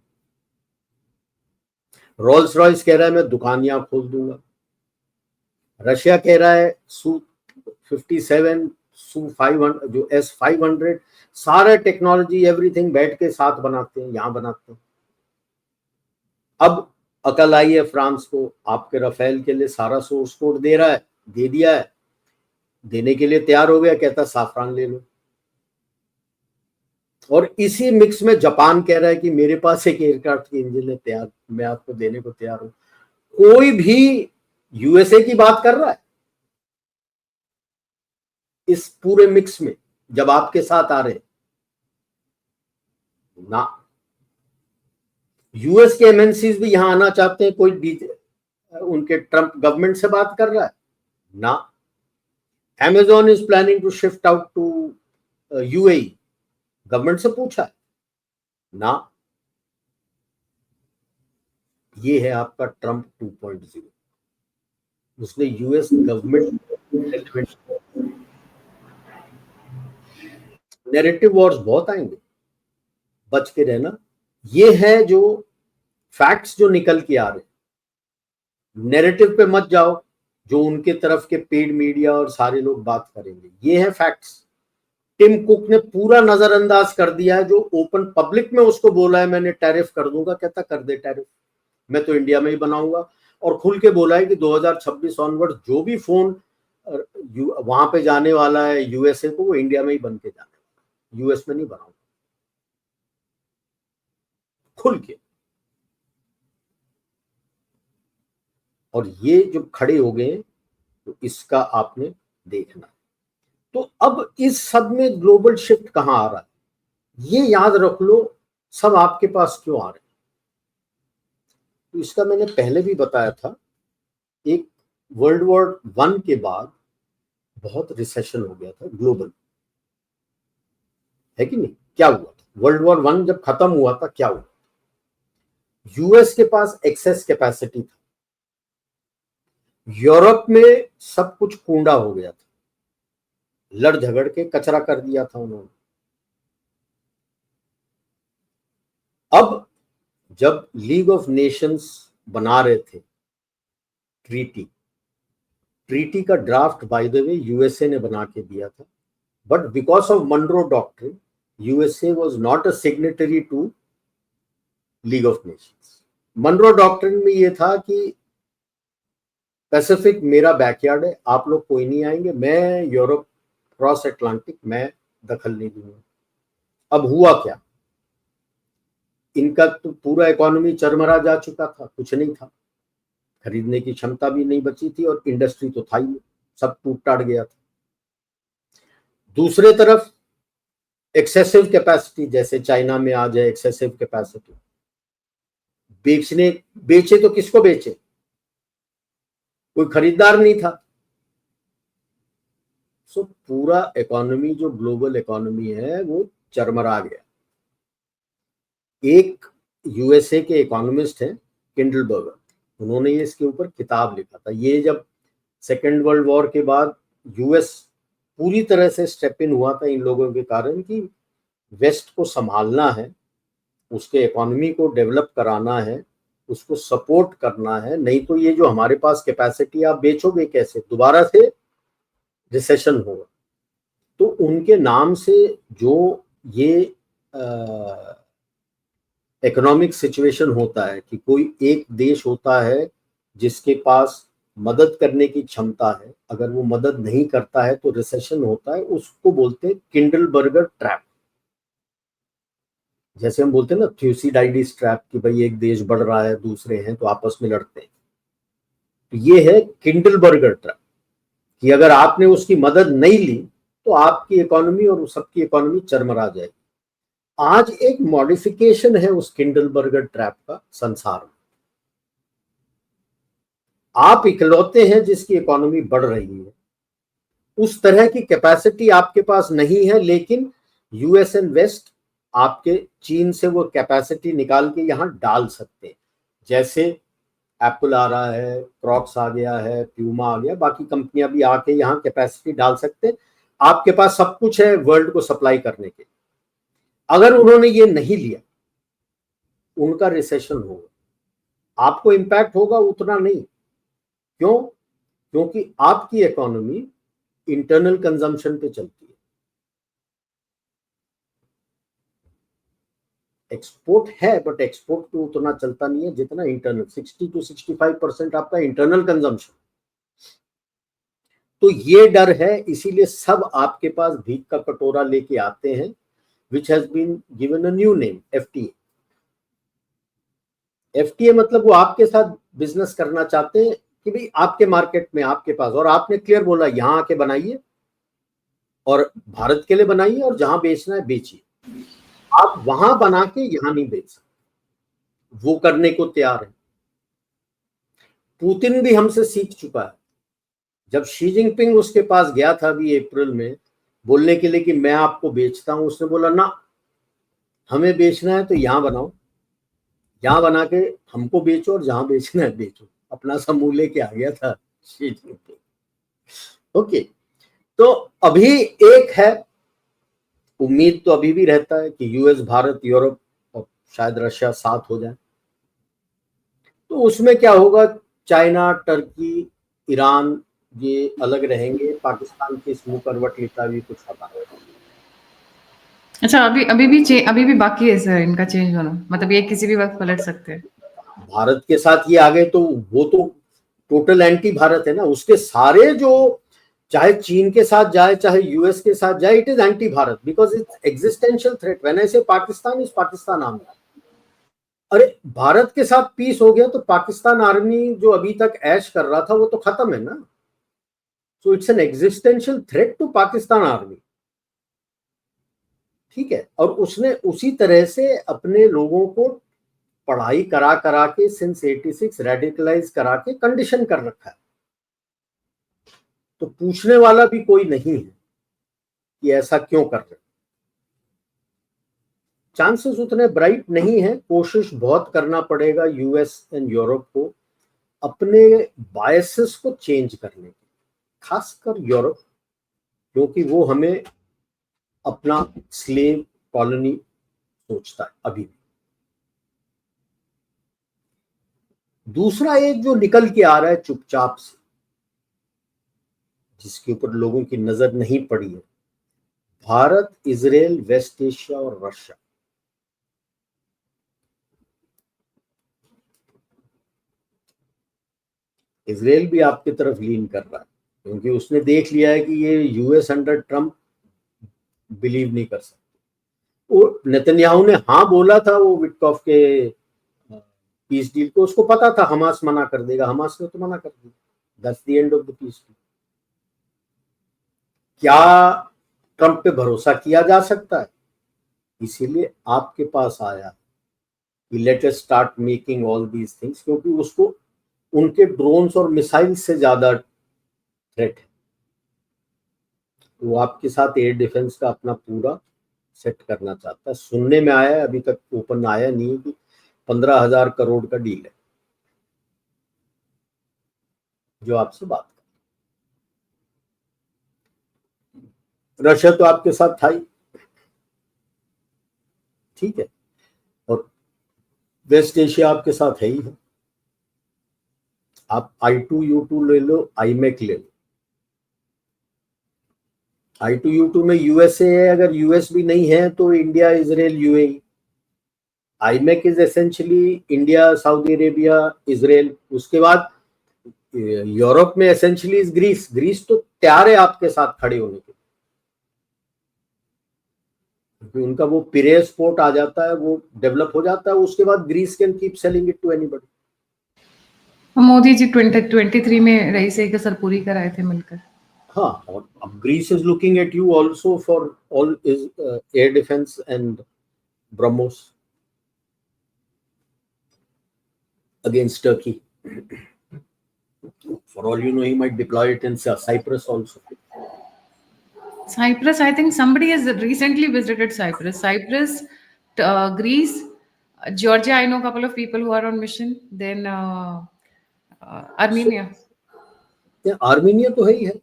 [SPEAKER 2] रोल्स रॉयस कह रहा है मैं दुकान यहां खोल दूंगा। रशिया कह रहा है सू 57, सू 500, जो S-500, सारे टेक्नोलॉजी एवरीथिंग बैठ के साथ बनाते हैं, यहां बनाते हैं। अब अकल आई है फ्रांस को, आपके राफेल के लिए सारा सोर्स कोड दे रहा है, दे दिया है, देने के लिए तैयार हो गया, कहता साफरान ले लो। और इसी मिक्स में जापान कह रहा है कि मेरे पास एक एयरक्राफ्ट की इंजन है तैयार, मैं आपको देने को तैयार हूं। कोई भी यूएसए की बात कर रहा है इस पूरे मिक्स में जब आपके साथ आ रहे हैं ना? यूएस के एमएनसीज भी यहां आना चाहते हैं, कोई उनके ट्रंप गवर्नमेंट से बात कर रहा है ना? Amazon is planning to shift out to UAE, government से पूछा है ना? ये है आपका ट्रंप 2.0। उसने यूएस गवर्नमेंट, नैरेटिव वॉर्स बहुत आएंगे, बच के रहना। ये है जो फैक्ट्स जो निकल के आ रहे हैं, नैरेटिव पे मत जाओ जो उनके तरफ के पेड मीडिया और सारे लोग बात करेंगे। ये है फैक्ट्स। टिम कुक ने पूरा नजरअंदाज कर दिया है, जो ओपन पब्लिक में उसको बोला है मैंने टैरिफ कर दूंगा, कहता कर दे टैरिफ, मैं तो इंडिया में ही बनाऊंगा। और खुल के बोला है कि 2026 ऑनवर्ड जो भी फोन वहां पे जाने वाला है यूएसए को, वो इंडिया में ही बन के जाने वाला, यूएस में नहीं बनाऊंगा, खुल के। और ये जो खड़े हो गए, तो इसका आपने देखना। तो अब इस सब में ग्लोबल शिफ्ट कहां आ रहा है, ये याद रख लो, सब आपके पास क्यों आ रहे हैं। तो इसका मैंने पहले भी बताया था, एक वर्ल्ड वॉर 1 के बाद बहुत रिसेशन हो गया था ग्लोबल, है कि नहीं? क्या हुआ था वर्ल्ड वॉर 1 जब खत्म हुआ था, क्या हुआ? यूएस के पास एक्सेस कैपेसिटी था, यूरोप में सब कुछ कूड़ा हो गया था, लड़ झगड़ के कचरा कर दिया था उन्होंने। अब जब लीग ऑफ नेशंस बना रहे थे ट्रीटी का draft by the way USA ने बना के दिया था, but because of Monroe doctrine USA was not a signatory to League of Nations. Monroe doctrine में ये था कि पैसिफिक मेरा बैकयार्ड है, आप लोग कोई नहीं आएंगे, मैं यूरोप क्रॉस अटलांटिक मैं दखल नहीं दूंगा। अब हुआ क्या, इनका तो पूरा इकोनॉमी चरमरा जा चुका था, कुछ नहीं था, खरीदने की क्षमता भी नहीं बची थी और इंडस्ट्री तो था ही नहीं, सब टूट टाट गया था। दूसरे तरफ एक्सेसिव कैपेसिटी, जैसे चाइना में आ जाए एक्सेसिव कैपेसिटी, बेचे तो किसको बेचे, कोई खरीदार नहीं था। सो पूरा इकोनॉमी जो ग्लोबल इकोनॉमी है वो चरमरा गया। एक यूएसए के इकोनॉमिस्ट हैं किंडलबर्गर, उन्होंने ये इसके ऊपर किताब लिखा था। ये जब सेकेंड वर्ल्ड वॉर के बाद यूएस पूरी तरह से स्टेप इन हुआ था इन लोगों के कारण कि वेस्ट को संभालना है, उसके इकोनॉमी को डेवलप कराना है, उसको सपोर्ट करना है, नहीं तो ये जो हमारे पास कैपेसिटी आप बेचोगे कैसे, दोबारा से रिसेशन होगा। तो उनके नाम से जो ये इकोनॉमिक सिचुएशन होता है कि कोई एक देश होता है जिसके पास मदद करने की क्षमता है, अगर वो मदद नहीं करता है तो रिसेशन होता है, उसको बोलते हैं किंडलबर्गर ट्रैप। जैसे हम बोलते हैं ना थ्यूसिडाइडिस ट्रैप, कि भाई एक देश बढ़ रहा है दूसरे हैं तो आपस में लड़ते हैं, तो ये है किंडलबर्गर ट्रैप कि अगर आपने उसकी मदद नहीं ली तो आपकी इकोनॉमी और सबकी इकोनॉमी चरमरा जाएगी। आज एक मॉडिफिकेशन है उस किंडलबर्गर ट्रैप का संसार में। आप इकलौते हैं जिसकी इकोनॉमी बढ़ रही है, उस तरह की कैपेसिटी आपके पास नहीं है, लेकिन यूएस एंड वेस्ट आपके चीन से वो कैपेसिटी निकाल के यहां डाल सकते हैं। जैसे एप्पल आ रहा है, क्रॉक्स आ गया है, प्यूमा आ गया, बाकी कंपनियां भी आके यहाँ कैपेसिटी डाल सकते हैं। आपके पास सब कुछ है वर्ल्ड को सप्लाई करने के। अगर उन्होंने ये नहीं लिया, उनका रिसेशन होगा, आपको इंपैक्ट होगा उतना नहीं। क्यों? क्योंकि आपकी इकोनॉमी इंटरनल कंजम्पशन पे चलती है। एक्सपोर्ट है बट एक्सपोर्ट तो उतना चलता नहीं है जितना इंटरनल। 60 to 65% आपका इंटरनल कंजम्पशन। तो ये डर है, इसीलिए सब आपके पास भीख का कटोरा लेके आते हैं, which has been given a new name, FTA। FTA मतलब वो आपके साथ बिजनेस करना चाहते हैं कि भाई आपके मार्केट में आपके पास, और आपने क्लियर बोला यहां आके बनाइए और भारत के लिए बनाइए और जहां बेचना है बेचिए। आप वहां बना के यहां नहीं बेच सकते, वो करने को तैयार है। पुतिन भी हमसे सीख चुका है। जब शी जिनपिंग उसके पास गया था अभी अप्रैल में बोलने के लिए कि मैं आपको बेचता हूं, उसने बोला ना, हमें बेचना है तो यहां बनाओ, यहां बना के हमको बेचो और जहां बेचना है बेचो। अपना समूह लेके आ गया था शी जिनपिंग। ओके, तो अभी एक है, उम्मीद तो अभी भी रहता है कि यूएस, भारत, यूरोप और शायद रशिया साथ हो जाए। तो उसमें क्या होगा, चाइना, टर्की, ईरान ये अलग रहेंगे, पाकिस्तान की इस मुंह करवट लिखा भी कुछ पता नहीं।
[SPEAKER 1] अच्छा, अभी भी बाकी है सर इनका चेंज होना, मतलब ये किसी भी वक्त पलट सकते हैं।
[SPEAKER 2] भारत के साथ ये आ गए तो वो तो टोटल एंटी भारत है ना, उसके सारे जो, चाहे चीन के साथ जाए चाहे यूएस के साथ जाए, it is anti Bharat because it's existential threat. When I से पाकिस्तान, इज पाकिस्तान आर्मी। अरे भारत के साथ पीस हो गया तो पाकिस्तान आर्मी जो अभी तक ऐश कर रहा था वो तो खत्म है ना। So it's an existential threat to Pakistan army. ठीक है, और उसने उसी तरह से अपने लोगों को पढ़ाई करा करा के सिंस 86 रेडिकलाइज करा के कंडीशन कर रखा है। तो पूछने वाला भी कोई नहीं है कि ऐसा क्यों कर रहे। चांसेस उतने ब्राइट नहीं है। कोशिश बहुत करना पड़ेगा यूएस एंड यूरोप को अपने बायसेस को चेंज करने की, खासकर यूरोप, क्योंकि वो हमें अपना स्लेव कॉलोनी सोचता है अभी भी। दूसरा एक जो निकल के आ रहा है चुपचाप से, जिसके ऊपर लोगों की नजर नहीं पड़ी है, भारत, इजराइल, वेस्ट एशिया और रशिया। इजराइल भी आपकी तरफ लीन कर रहा है, क्योंकि उसने देख लिया है कि ये यूएस अंडर ट्रम्प बिलीव नहीं कर सकते। वो नेतन्याहू ने हाँ बोला था वो विटकॉफ के पीस डील को, उसको पता था हमास मना कर देगा, हमास ने तो मना कर दिया। That's the end of the peace deal. क्या ट्रम्प पे भरोसा किया जा सकता है? इसीलिए आपके पास आया कि let us start making all these things, क्योंकि उसको उनके ड्रोन्स और मिसाइल से ज्यादा थ्रेट है। वो आपके साथ एयर डिफेंस का अपना पूरा सेट करना चाहता है। सुनने में आया है, अभी तक ओपन आया नहीं है, कि 15,000 करोड़ का डील है जो आपसे बात कर। रशिया तो आपके साथ था ही, ठीक है, और वेस्ट एशिया आपके साथ है ही है। आप I2U2 ले लो, IMEC ले लो। I2U2 में यूएसए है, अगर यूएस भी नहीं है तो India, Israel, UAE. IMEC is essentially India, Saudi Arabia, Israel. उसके बाद यूरोप में एसेंशियली इज ग्रीस। ग्रीस तो तैयार है आपके साथ खड़े होने के, क्योंकि उनका वो पिरेस पोर्ट आ जाता है, वो डेवलप हो जाता है, उसके बाद Greece can keep selling it to anybody.
[SPEAKER 1] Modi ji 2023 में रही से कसर पूरी कराए थे मिलकर।
[SPEAKER 2] हाँ, और अब Greece is looking at you also for all is air defence and BrahMos against Turkey. For all you know, he might deploy it in Cyprus also.
[SPEAKER 1] Cyprus, I think somebody has recently visited Cyprus. Cyprus, Greece, Georgia. I know a couple of people who are on mission. Then Armenia.
[SPEAKER 2] Armenia तो है ही है।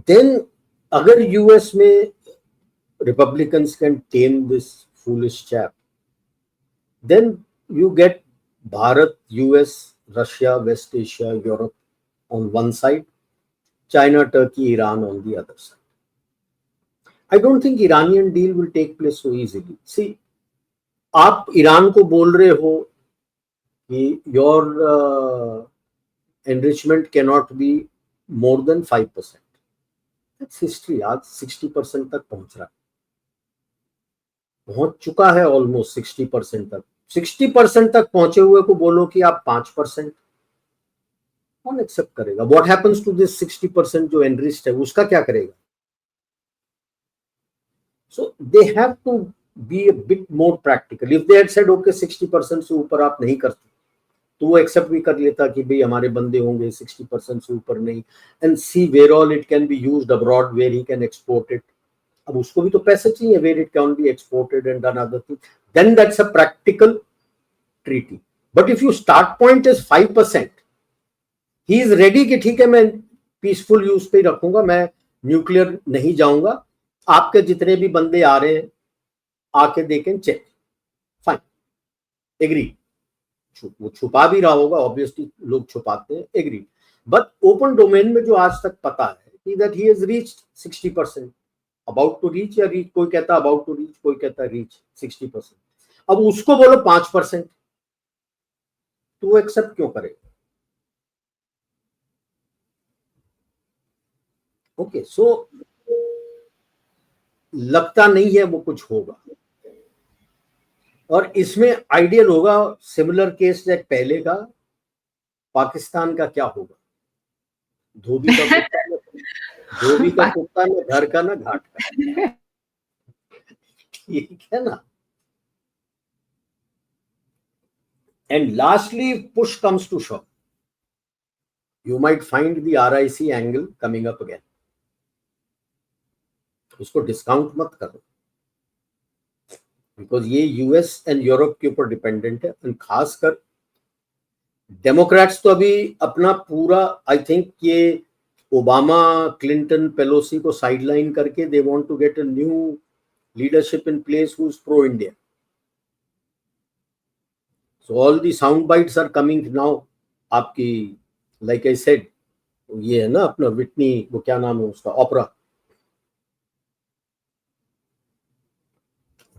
[SPEAKER 2] देन अगर यूएस में Republicans can tame this foolish chap, then you get Bharat, US, Russia, waste Asia, Europe on one side, China, Turkey, Iran on the other side. I don't think Iranian deal will take place so easily. See, आप ईरान को बोल रहे हो कि your enrichment cannot be more than 5%. That's history. आज 60% तक पहुंच रहा है, पहुंच चुका है ऑलमोस्ट 60% तक। 60% तक पहुंचे हुए को बोलो कि आप 5%, कौन एक्सेप्ट करेगा? व्हाट हैपेंस टू दिस 60% जो एनरिच्ड है, उसका क्या करेगा? So they have to be a bit more practical. If they had said okay 60% से ऊपर आप नहीं करते, तो वो एक्सेप्ट भी कर लेता कि भाई हमारे बंदे होंगे, 60% से ऊपर नहीं, and see where all it can be used abroad, where he can export it. अब उसको भी तो पैसे चाहिए, where it can be exported and done other thing, then that's a practical treaty. But if you start point is 5%, he is ready कि ठीक है मैं पीसफुल यूज पे रखूंगा, मैं न्यूक्लियर नहीं जाऊंगा, आपके जितने भी बंदे आ रहे हैं आके देखें, चेक, फाइन, एग्री। वो छुपा भी रहा होगा, ऑब्वियसली लोग छुपाते हैं, एग्री। बट ओपन डोमेन में जो आज तक पता है that he has reached 60%, about to reach, या रीच, कोई कहता अबाउट टू रीच, कोई कहता रीच 60%। अब उसको बोलो 5%, तो वो एक्सेप्ट क्यों करेगा? ओके, सो लगता नहीं है वो कुछ होगा, और इसमें आइडियल होगा सिमिलर केस जैसे पहले का। पाकिस्तान का क्या होगा? धोबी का कुत्ता न, धोबी का कुत्ता न घर का न घाट का, ठीक है ना? And lastly, push comes to shop, you might find the RIC angle coming up again. उसको डिस्काउंट मत करो, बिकॉज ये यूएस एंड यूरोप के ऊपर डिपेंडेंट है, एंड खासकर डेमोक्रेट्स तो अभी अपना पूरा, आई थिंक ये ओबामा, क्लिंटन, पेलोसी को साइडलाइन करके they want to get a new leadership in place who is pro India. So all the sound bites are coming now. आपकी like I said, ये है ना अपना विटनी, वो क्या नाम है उसका, ओपरा,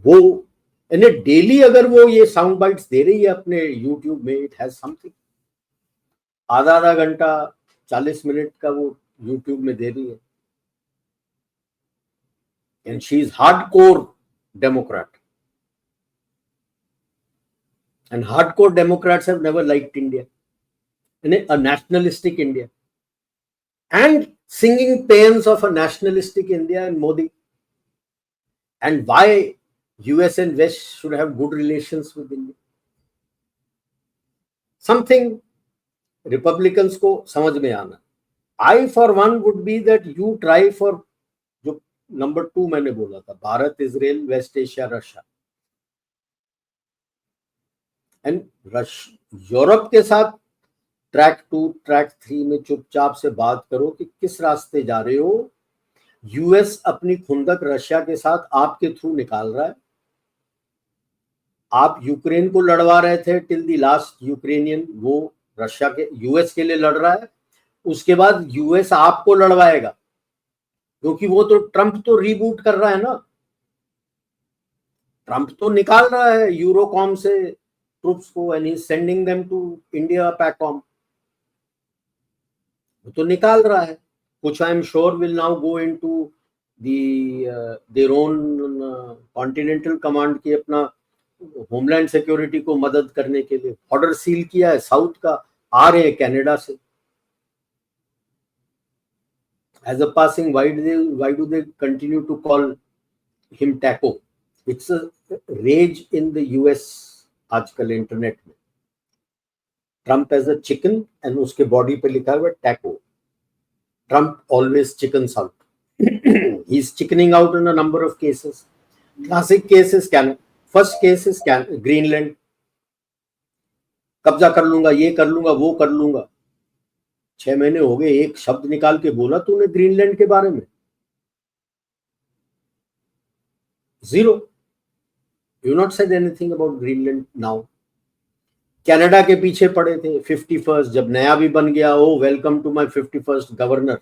[SPEAKER 2] वो इन्हें डेली अगर वो ये साउंड बाइट्स दे रही है अपने यूट्यूब में, इट हैज समथिंग. आधा आधा घंटा 40 मिनट का वो यूट्यूब में दे रही है. And she is hardcore Democrat. And hardcore Democrats have never liked India, a nationalistic India, and singing paeans of a nationalistic India and Modi, and why US and West should have good relations with India. Something Republicans को समझ में आना. I for one would be that you try for जो नंबर 2 मैंने बोला था, Bharat, Israel, west Asia, Russia, and Europe के साथ ट्रैक 2, ट्रैक 3 में चुपचाप से बात करो कि किस रास्ते जा रहे हो. यूएस अपनी खुंदक रशिया के साथ आपके थ्रू निकाल रहा है. आप यूक्रेन को लड़वा रहे थे टिल द लास्ट यूक्रेनियन, वो रशिया के यूएस के लिए लड़ रहा है. उसके बाद यूएस आपको लड़वाएगा, क्योंकि वो तो ट्रंप तो रीबूट कर रहा है ना. ट्रंप तो निकाल रहा है यूरोकॉम से ट्रूप्स को, and he is sending them to India, PACOM तो निकाल रहा है. कुछ I am sure will now go into their own continental command की, अपना होमलैंड सिक्योरिटी को मदद करने के लिए. बॉर्डर सील किया है साउथ का, आ रहे हैं कनाडा से. As a passing, why do they continue to call him Taco? It's a rage in the US आजकल इंटरनेट में. Trump as a chicken and उसके बॉडी पे लिखा हुआ taco. Trump always chickens out. He is chickening out in a number of cases. Classic cases can, first case is Greenland. कब्जा कर लूंगा, ये कर लूंगा, वो कर लूंगा. 6 महीने हो गए, एक शब्द निकाल के बोला तूने ग्रीनलैंड के बारे में? Zero. You not said anything about Greenland now. Canada के पीछे पड़े थे 51st, जब नया भी बन गया, oh welcome to my 51st governor.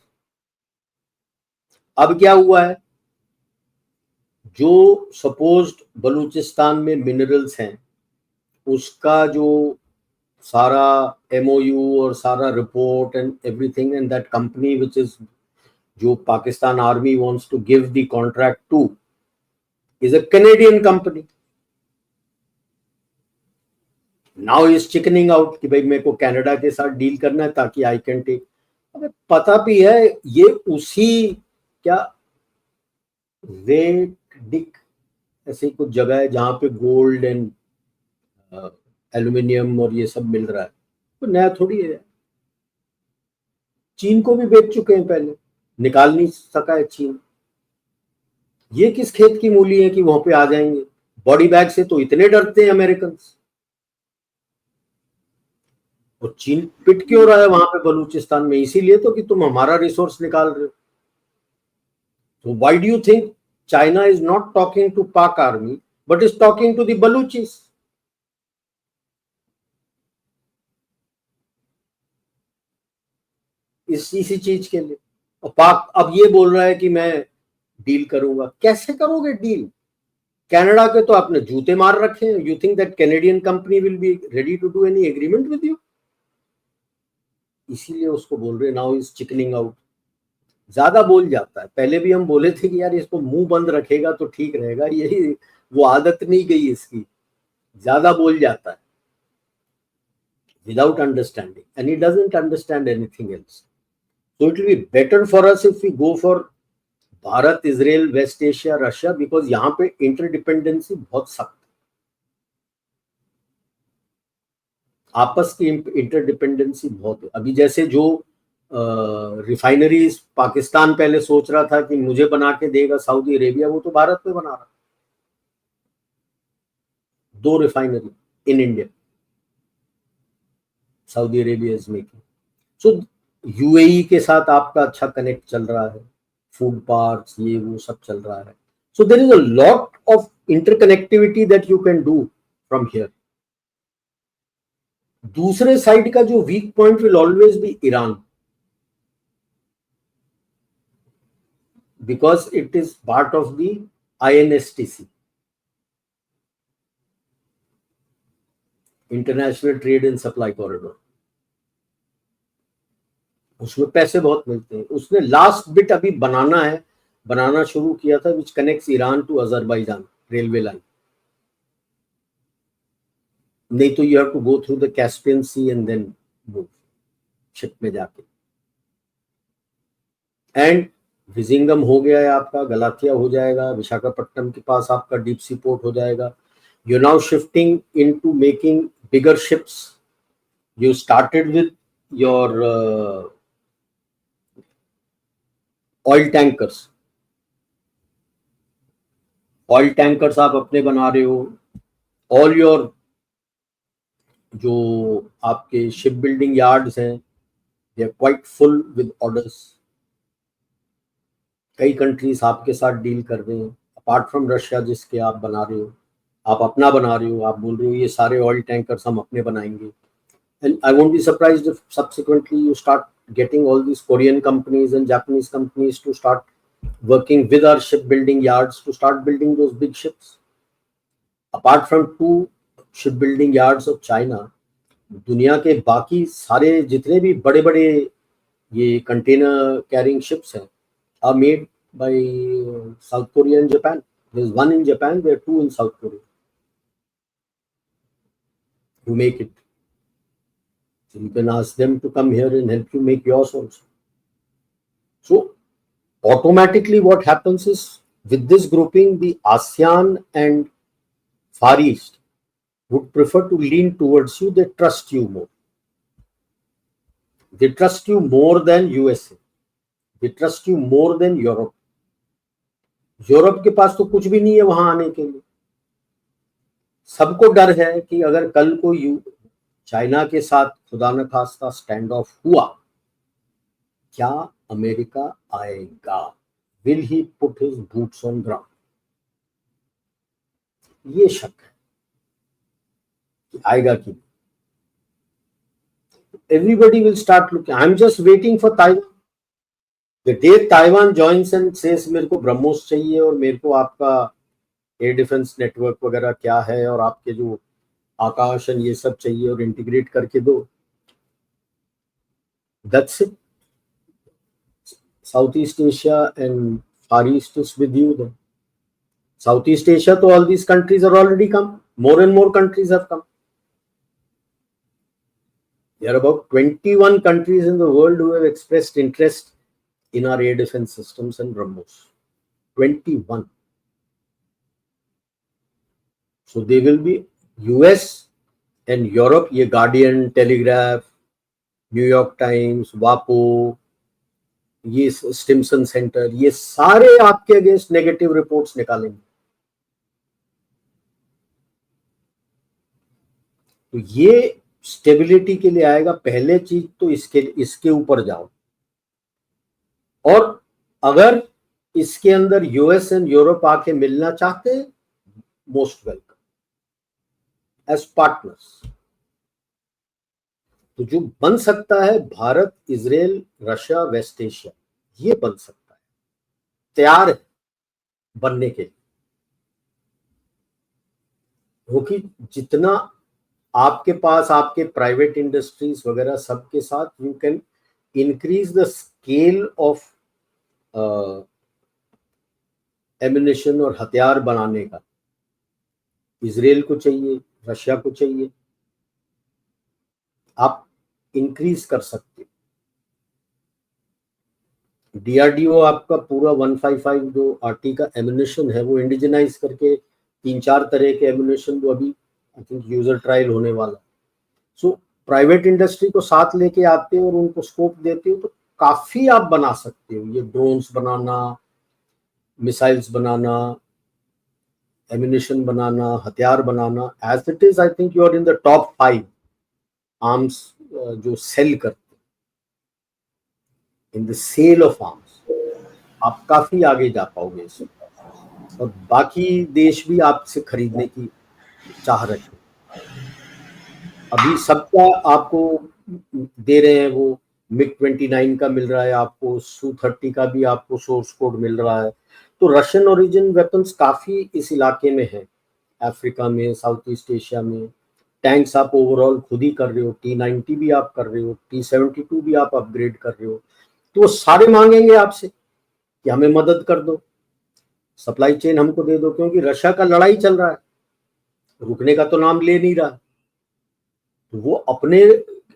[SPEAKER 2] अब क्या हुआ है, जो सपोज्ड बलूचिस्तान में मिनरल्स हैं, उसका जो सारा MOU और सारा report and everything, and that company which is, जो Pakistan army wants to give the contract to, is a Canadian company. Now is chickening out कि भाई मेरे को कनाडा के साथ डील करना है ताकि आई कैन टेक. अबे पता भी है ये उसी क्या रेड डिक ऐसी कुछ जगह है जहां पे गोल्ड एंड एल्यूमिनियम और ये सब मिल रहा है. तो नया थोड़ी है. चीन को भी बेच चुके हैं पहले, निकाल नहीं सका है चीन. ये किस खेत की मूली है कि वहां पे आ जाएंगे. बॉडी बैग से तो इतने डरते हैं अमेरिकन. और चीन पिट क्यों रहा है वहां पे बलूचिस्तान में? इसीलिए तो कि तुम हमारा रिसोर्स निकाल रहे हो. तो why do you think China is not talking to Pak army but is talking to the Baluchis? इसी चीज के लिए. और पाक अब ये बोल रहा है कि मैं डील करूंगा. कैसे करोगे डील? कनाडा के तो आपने जूते मार रखे हैं. You think that Canadian company will be ready to do any agreement with you? इसीलिए उसको बोल रहे नाउ इज चिकनिंग आउट. ज्यादा बोल जाता है. पहले भी हम बोले थे कि यार इसको मुंह बंद रखेगा तो ठीक रहेगा. यही वो आदत नहीं गई इसकी, ज्यादा बोल जाता है without understanding, and he doesn't understand anything else. So it will be better for us if we go for Bharat, Israel, west Asia, Russia, because यहाँ पे इंटरडिपेंडेंसी बहुत सख्त. आपस की इंटरडिपेंडेंसी बहुत है. अभी जैसे जो रिफाइनरीज पाकिस्तान पहले सोच रहा था कि मुझे बना के देगा सऊदी अरेबिया, वो तो भारत में बना रहा. 2 refinery in India, Saudi Arabia is making. So UAE के साथ आपका अच्छा कनेक्ट चल रहा है, फूड पार्क्स ये वो सब चल रहा है. So there is a lot of interconnectivity that you can do from here. दूसरे साइड का जो weak point will always be Iran, because it is part of the INSTC, international trade and supply corridor. उसमें पैसे बहुत मिलते हैं. उसने लास्ट बिट अभी बनाना शुरू किया था, which connects Iran to Azerbaijan railway line. नहीं तो you have to go through the Caspian sea and then move ship में जाके. एंड विजिंगम हो गया है आपका, गलाथिया हो जाएगा, विशाखापट्टनम के पास आपका डीप सी पोर्ट हो जाएगा. You're now shifting into making bigger ships. You started with your oil tankers. Oil tankers आप अपने बना रहे हो. All your जो आपके शिप बिल्डिंग यार्ड्स हैं, they are quite full with orders. कई कंट्रीज आपके साथ डील कर रहे हैं, अपार्ट फ्रॉम रशिया जिसके आप बना रहे हो. आप अपना बना रहे हो, आप बोल रहे हो ये सारे ऑयल टैंकर्स हम अपने बनाएंगे. And I won't be surprised if subsequently you start getting all these Korean companies and Japanese companies to start working with our shipbuilding yards to start building those big ships. Apart from 2 shipbuilding yards of China, दुनिया के बाकी सारे जितने भी बड़े बड़े ये कंटेनर कैरिंग शिप्स हैं are made by South Korea and Japan. There is 1 in Japan, there are 2 in South Korea who make it. So you can ask them to come here and help you make yours also. So automatically what happens is, with this grouping, the ASEAN and Far East would prefer to lean towards you. They trust you more. They trust you more than USA. They trust you more than Europe. Europe के पास तो कुछ भी नहीं है वहां आने के लिए. सबको डर है कि अगर कल को चाइना के साथ खुदा न खास्ता स्टैंड ऑफ हुआ, क्या अमेरिका आएगा? Will he put his boots on ground? ये शक है कि आएगा कि नहीं. Everybody will start looking. I am just waiting for Taiwan. The day Taiwan joins and says मेरे को ब्रह्मोस चाहिए और मेरे को आपका एयर डिफेंस नेटवर्क वगैरह क्या है और आपके जो आकाश ये सब चाहिए और इंटीग्रेट करके दो, that's it. South East Asia and Far East is with you. Then South East Asia तो all these countries are already come. More and more countries have come. There are about 21 countries in the world who have expressed interest in our air defense systems and BrahMos. 21. So they will be US and Europe. ये Guardian, Telegraph, New York Times, WAPO, ये Stimson Center, ये सारे आपके अगेंस्ट नेगेटिव रिपोर्ट्स निकालेंगे. तो ये स्टेबिलिटी के लिए आएगा. पहले चीज तो इसके ऊपर जाओ. और अगर इसके अंदर यूएस एंड यूरोप आके मिलना चाहते हैं, मोस्ट वेलकम एज पार्टनर्स. तो जो बन सकता है Bharat, Israel, Russia, waste Asia, ये बन सकता है, तैयार है बनने के लिए. क्योंकि जितना आपके पास आपके प्राइवेट इंडस्ट्रीज वगैरह सबके साथ, you can increase the scale of ammunition और हथियार बनाने का. इजराइल को चाहिए, रशिया को चाहिए, आप इंक्रीज कर सकते. डीआरडीओ आपका पूरा 155 जो आरटी का एम्युनिशन है वो इंडिजिनाइज करके 3-4 तरह के एम्युनिशन वो अभी आई थिंक यूजर ट्रायल होने वाला. सो प्राइवेट इंडस्ट्री को साथ लेके आते हो और उनको स्कोप देते हो तो काफी आप बना सकते हो. ये ड्रोन्स बनाना, मिसाइल्स बनाना, एम्युनिशन बनाना, हथियार बनाना, as it is I think you are in the top 5 arms जो सेल करते. In the sale of arms, आप काफी आगे जा पाओगे इससे, और बाकी देश भी आपसे खरीदने की चाह रखे। अभी सबका आपको दे रहे हैं, वो मिग 29 का मिल रहा है आपको, Su-30 का भी आपको सोर्स कोड मिल रहा है। तो रशियन ओरिजिन वेपन्स काफी इस इलाके में है, अफ्रीका में, साउथ ईस्ट एशिया में। टैंक्स आप ओवरऑल खुद ही कर रहे हो, T-90 भी आप कर रहे हो, T-72 भी आप अपग्रेड कर रहे हो। तो वो सारे मांगेंगे आपसे कि हमें मदद कर दो, सप्लाई चेन हमको दे दो, क्योंकि रशिया का लड़ाई चल रहा है, रुकने का तो नाम ले नहीं रहा। तो वो अपने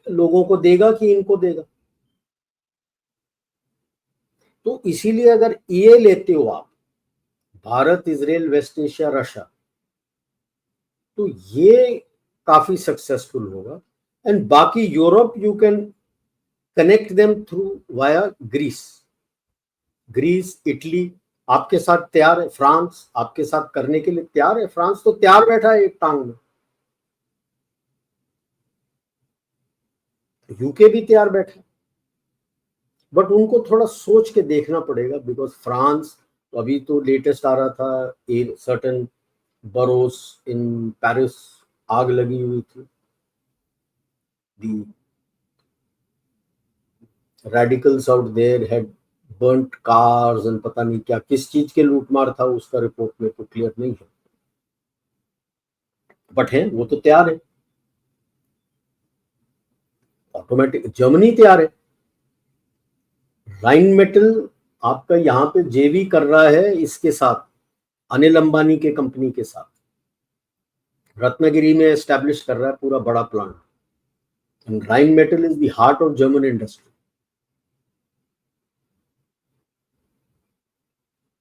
[SPEAKER 2] लोगों को देगा कि इनको देगा? तो इसीलिए अगर ये लेते हो आप, Bharat, Israel, west Asia, Russia, तो ये काफी सक्सेसफुल होगा। एंड बाकी Europe you can connect them through via Greece. Greece, Italy आपके साथ तैयार है, फ्रांस आपके साथ करने के लिए तैयार है। फ्रांस तो तैयार बैठा है एक टांग में, यूके भी तैयार बैठा है। बट उनको थोड़ा सोच के देखना पड़ेगा, बिकॉज फ्रांस, अभी तो लेटेस्ट आ रहा था, a certain boroughs in Paris आग लगी हुई थी, दी radicals out there had burnt cars and पता नहीं क्या किस चीज के लूटमार था, उसका रिपोर्ट में तो क्लियर नहीं है, बट है वो तो तैयार है। ऑटोमेटिक जर्मनी तैयार है। राइन मेटल आपका यहाँ पे जेवी कर रहा है इसके साथ, अनिल अंबानी के कंपनी के साथ, रत्नागिरी में एस्टेब्लिश कर रहा है पूरा बड़ा plant. And Rheinmetall is the heart of German industry.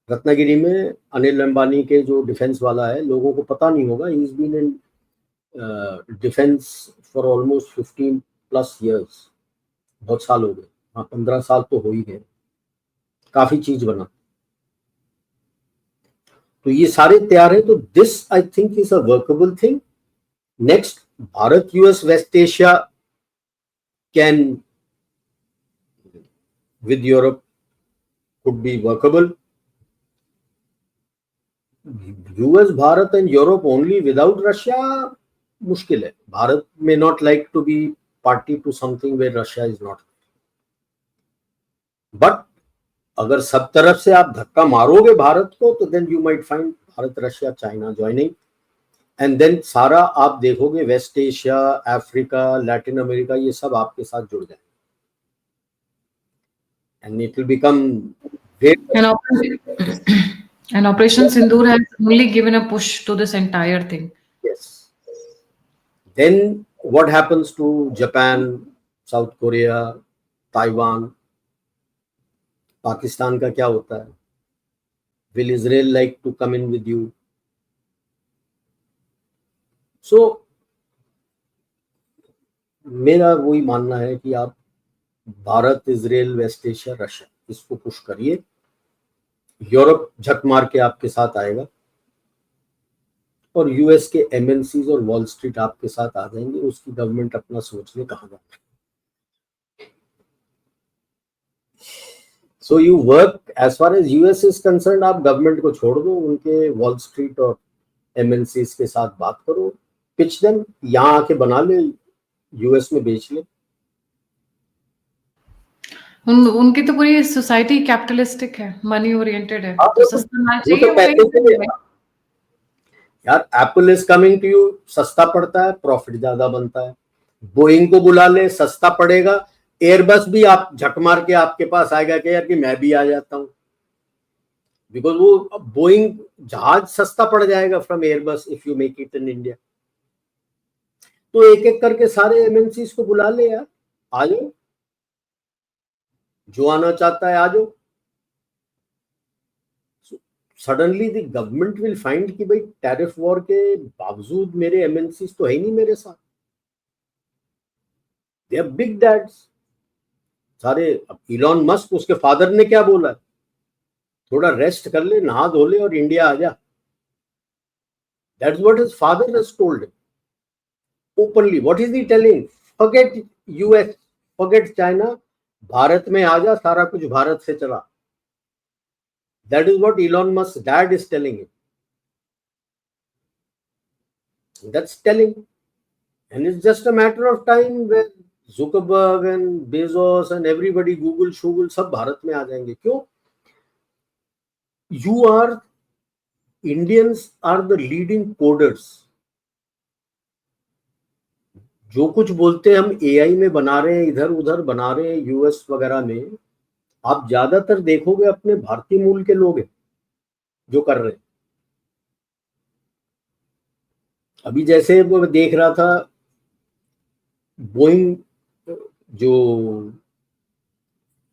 [SPEAKER 2] Ratnagiri में अनिल अंबानी के जो डिफेंस वाला है, लोगों को पता नहीं होगा, he is been in defence for almost 15+ years, बहुत साल हो गए। हाँ, 15 साल तो हो ही गए, काफी चीज बना। तो ये सारे तैयार है, तो this I think is a workable thing. Next, Bharat US west Asia can with Europe could be workable. US, Bharat and Europe only without Russia मुश्किल है। Bharat may not like to be party to something where Russia is not. But अगर सब तरफ से आप धक्का मारोगे भारत को, तो then you might find Bharat, Russia, China joining, and then सारा आप देखोगे west Asia, Africa, Latin America, ये सब आपके साथ जुड़ जाए, and it will become great.
[SPEAKER 1] And Operation Sindoor has only given a push to this entire thing.
[SPEAKER 2] Yes. Then what happens to Japan, South Korea, Taiwan? Pakistan का क्या होता है? Will Israel like to come in with you? So मेरा वही मानना है कि आप Bharat, Israel, west Asia, Russia, इसको पुश करिए। यूरोप झक मार के आपके साथ आएगा, और यूएस के एमएनसीज और वॉल स्ट्रीट आपके साथ आ जाएंगे। उसकी गवर्नमेंट अपना सोच ले कहाँ जाए। So you work as far as US is concern, आप गवर्नमेंट को छोड़ दो, उनके वॉल स्ट्रीट और एमएनसीज के साथ बात करो, पिच देम, यहाँ आके बना ले, यूएस में बेच ले।
[SPEAKER 1] उनकी तो पूरी सोसाइटी कैपिटलिस्टिक है, मनी ओरिएंटेड है, तो सस्ता माल
[SPEAKER 2] वो
[SPEAKER 1] चाहिए,
[SPEAKER 2] तो पैसे के लिए यार। Apple is coming to you, सस्ता पड़ता है, प्रॉफिट ज्यादा बनता है। बोइंग को बुला ले, सस्ता पड़ेगा। एयरबस भी आप झक मार के आपके पास आएगा कि यार कि मैं भी आ जाता हूं, बिकॉज वो बोइंग जहाज सस्ता पड़ जाएगा from Airbus if you make it in India. तो एक एक करके सारे एमएनसी को बुला ले यार, आ जाओ, जो आना चाहता है आ जाओ। Suddenly the government will find कि भाई टैरिफ वॉर के बावजूद मेरे एमएनसी तो है ही नहीं मेरे साथ, दे आर बिग डैड्स सारे। अब इलॉन मस्क, उसके फादर ने क्या बोला, थोड़ा रेस्ट कर ले, नहा धो ले और इंडिया आ जा। That's what his father has told him openly. What is he telling? Forget US, forget China, Bharat में आ जा, सारा कुछ भारत से चला. That is what Elon Musk's dad is telling him. That's telling. And it's just a matter of time where Zuckerberg and Bezos and everybody, Google, Shoogle, सब भारत में आ जाएंगे. क्यों? Indians are the leading coders. जो कुछ बोलते हैं हम एआई में बना रहे हैं, इधर उधर बना रहे हैं, यूएस वगैरह में, आप ज्यादातर देखोगे अपने भारतीय मूल के लोग हैं जो कर रहे हैं. अभी जैसे वो देख रहा था, बोइंग जो,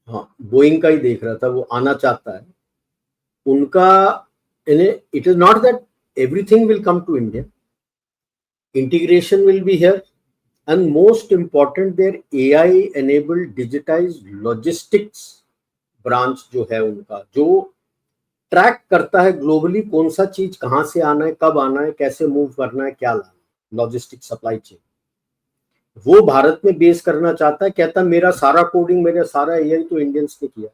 [SPEAKER 2] हाँ बोइंग का ही देख रहा था, वो आना चाहता है. उनका it is not that everything will come to India, integration will be here, and most important there AI enabled digitised logistics branch जो है उनका, जो ट्रैक करता है ग्लोबली कौन सा चीज कहां से आना है, कब आना है, कैसे मूव करना है, क्या लाना, लॉजिस्टिक सप्लाई चेन, वो भारत में बेस करना चाहता है. कहता है मेरा सारा कोडिंग, मेरा सारा एआई तो इंडियंस ने किया,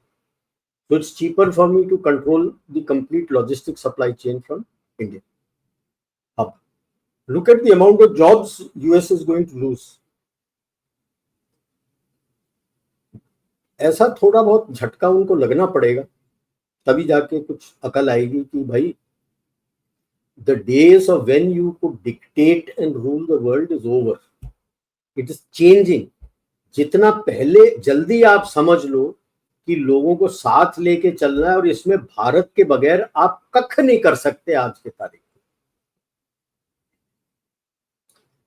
[SPEAKER 2] so it's cheaper for me to control the complete logistic supply chain from India. Hub. Look at the amount of jobs US is going to lose. ऐसा थोड़ा बहुत झटका उनको लगना पड़ेगा, तभी जाके कुछ अकल आएगी कि भाई the days of when you could dictate and rule the world is over. It is changing. जितना पहले जल्दी आप समझ लो कि लोगों को साथ लेके चलना है, और इसमें भारत के बगैर आप कख नहीं कर सकते आज के तारीख में,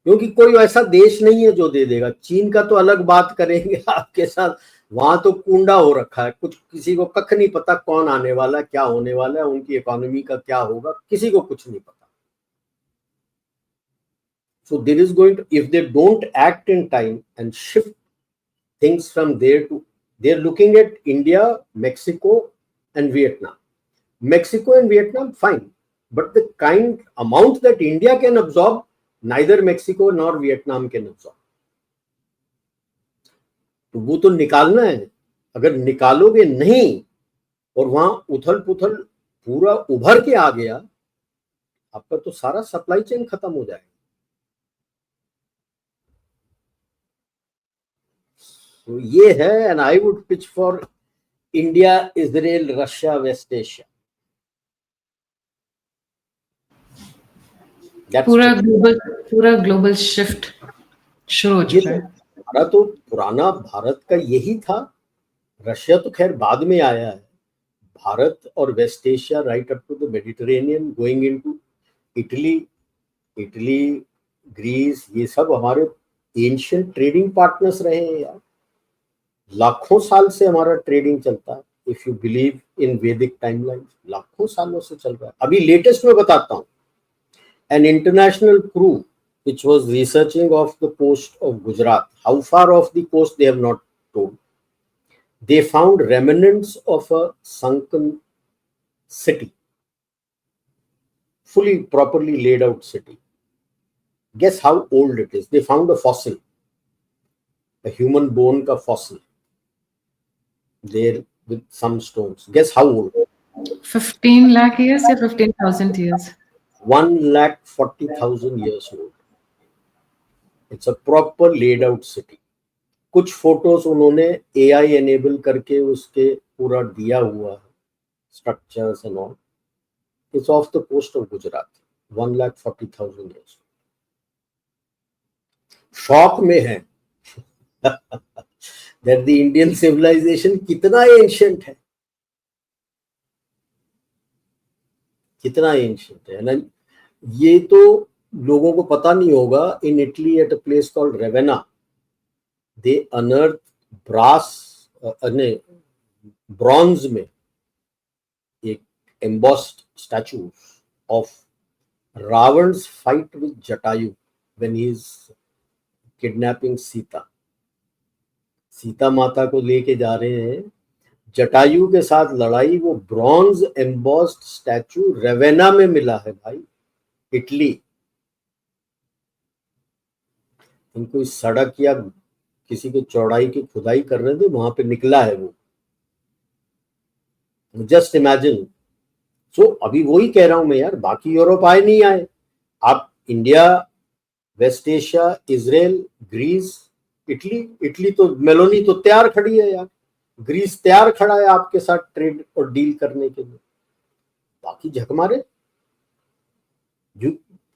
[SPEAKER 2] क्योंकि कोई ऐसा देश नहीं है जो दे देगा. चीन का तो अलग बात करेंगे आपके साथ, वहां तो कुंडा हो रखा है, कुछ किसी को कख नहीं पता कौन आने वाला है, क्या होने वाला है, उनकी इकोनॉमी का क्या होगा, किसी को कुछ नहीं पता. So there is going to, if they don't act in time and shift things from there to, they're looking at India, Mexico and Vietnam. Mexico and Vietnam, fine. But the kind amount that India can absorb, neither Mexico nor Vietnam can absorb. तो वो तो निकालना है. अगर निकालोगे नहीं और वहां उथल पुथल पूरा उभर के आ गया, आपका तो सारा सप्लाई चेन खत्म हो जाएगा. तो ये है, and I would pitch for India, Israel, Russia, waste Asia.
[SPEAKER 1] पूरा ग्लोबल शिफ्ट शुरू हो चुका है.
[SPEAKER 2] हमारा तो पुराना भारत का यही था. रशिया तो खैर बाद में आया है. भारत और west Asia right up to the Mediterranean, going into Italy, Greece, ये सब हमारे एंशिएंट ट्रेडिंग पार्टनर्स रहे हैं यार. लाखों साल से हमारा ट्रेडिंग चलता है. इफ यू बिलीव इन वैदिक टाइमलाइन, लाखों सालों से चल रहा है. अभी लेटेस्ट में बताता हूँ, an international crew which was researching off the coast of Gujarat. How far off the coast they have not told. They found remnants of a sunken city, fully properly laid out city. Guess how old it is? They found a fossil, a human bone ka fossil there with some stones. Guess how old?
[SPEAKER 1] 15 lakh years or 15,000 years?
[SPEAKER 2] 1,40,000 years old. It's a proper laid out city. कुछ फोटोज उन्होंने एआई एनेबल करके उसके पूरा दिया हुआ है, structures and all. It's off the coast of Gujarat. 1,40,000 years. Shock में है that the Indian civilization कितना एंशिएंट है, कितना एंशिएंट है ना. ये तो लोगों को पता नहीं होगा. In Italy at a place called Ravenna, they unearth bronze में एक embossed statue of Ravan's fight with Jatayu when he is kidnapping Sita Mata को लेके जा रहे हैं, जटायु के साथ लड़ाई. वो ब्रॉन्ज एम्बॉस्ड स्टैचू रेवेना में मिला है भाई, इटली. इनको इस सड़क या किसी के चौड़ाई की खुदाई कर रहे थे, वहां पे निकला है वो, जस्ट इमेजिन। सो अभी वही कह रहा हूं मैं यार, बाकी यूरोप आए नहीं आए, आप India, west Asia, Israel, Greece, Italy, Italy तो मेलोनी तो तैयार खड़ी है यार, ग्रीस तैयार खड़ा है आपके साथ ट्रेड और डील करने के लिए, बाकी झक मारे।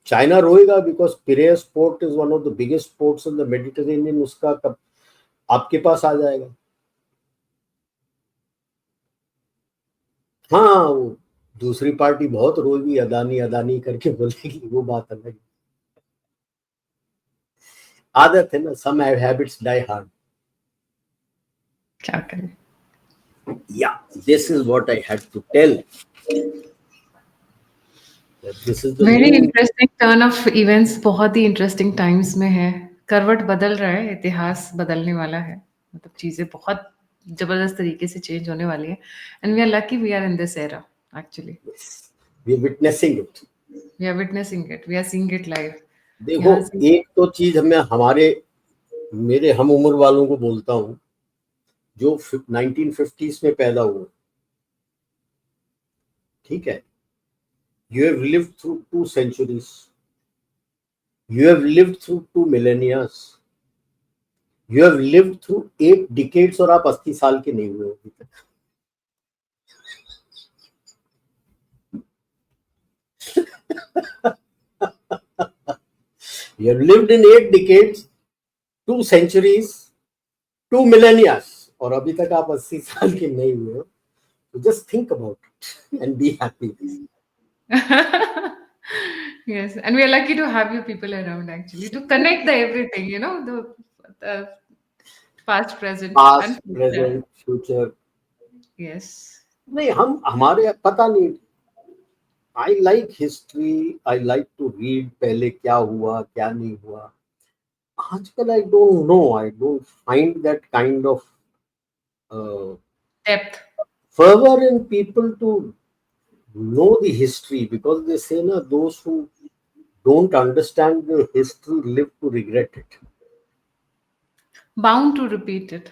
[SPEAKER 2] चाइना रोएगा because Piraeus port is one of the biggest ports in the Mediterranean, उसका कब आपके पास आ जाएगा। हाँ, वो दूसरी पार्टी बहुत रोएगी, अदानी अदानी करके बोलेगी, वो बात अलग है। आदत है ना, सम हैबिट्स डाई हार्ड।
[SPEAKER 1] क्या करें।
[SPEAKER 2] Yeah, this is what I had to tell. This is the
[SPEAKER 1] very
[SPEAKER 2] new.
[SPEAKER 1] Interesting turn off events, बहुत ही इंटरेस्टिंग टाइम्स में है, करवट बदल रहा है, इतिहास बदलने वाला है, मतलब चीजें बहुत जबरदस्त तरीके से चेंज होने वाली है, and we are lucky we are in this era actually,
[SPEAKER 2] We are witnessing it.
[SPEAKER 1] We are witnessing it, we are seeing it live.
[SPEAKER 2] देखो,
[SPEAKER 1] यहाँ से
[SPEAKER 2] एक तो चीज मैं हमारे मेरे हम उम्र वालों को बोलता हूँ, जो 1950s में पैदा हुए, ठीक है, you have lived through 2 centuries, you have lived through 2 millennia, you have lived through 8 decades, और आप 80 साल के नहीं हुए अभी तक। You have lived in 8 decades, 2 centuries, 2 millennia, और अभी तक आप 80 साल के नहीं हुए हो। So just think about it and be happy.
[SPEAKER 1] yes, and we are lucky to have you people around actually to connect the everything, you know, the past, present, and
[SPEAKER 2] Past,
[SPEAKER 1] future.
[SPEAKER 2] present, future.
[SPEAKER 1] Yes.
[SPEAKER 2] नहीं, हम हमारे पता नहीं। I like history. I like to read पहले क्या हुआ क्या नहीं हुआ। आजकल I don't know. I don't find that kind of
[SPEAKER 1] Depth.
[SPEAKER 2] fervor in people to know the history, because they say na, those who don't understand the history live to regret it.
[SPEAKER 1] Bound to repeat it.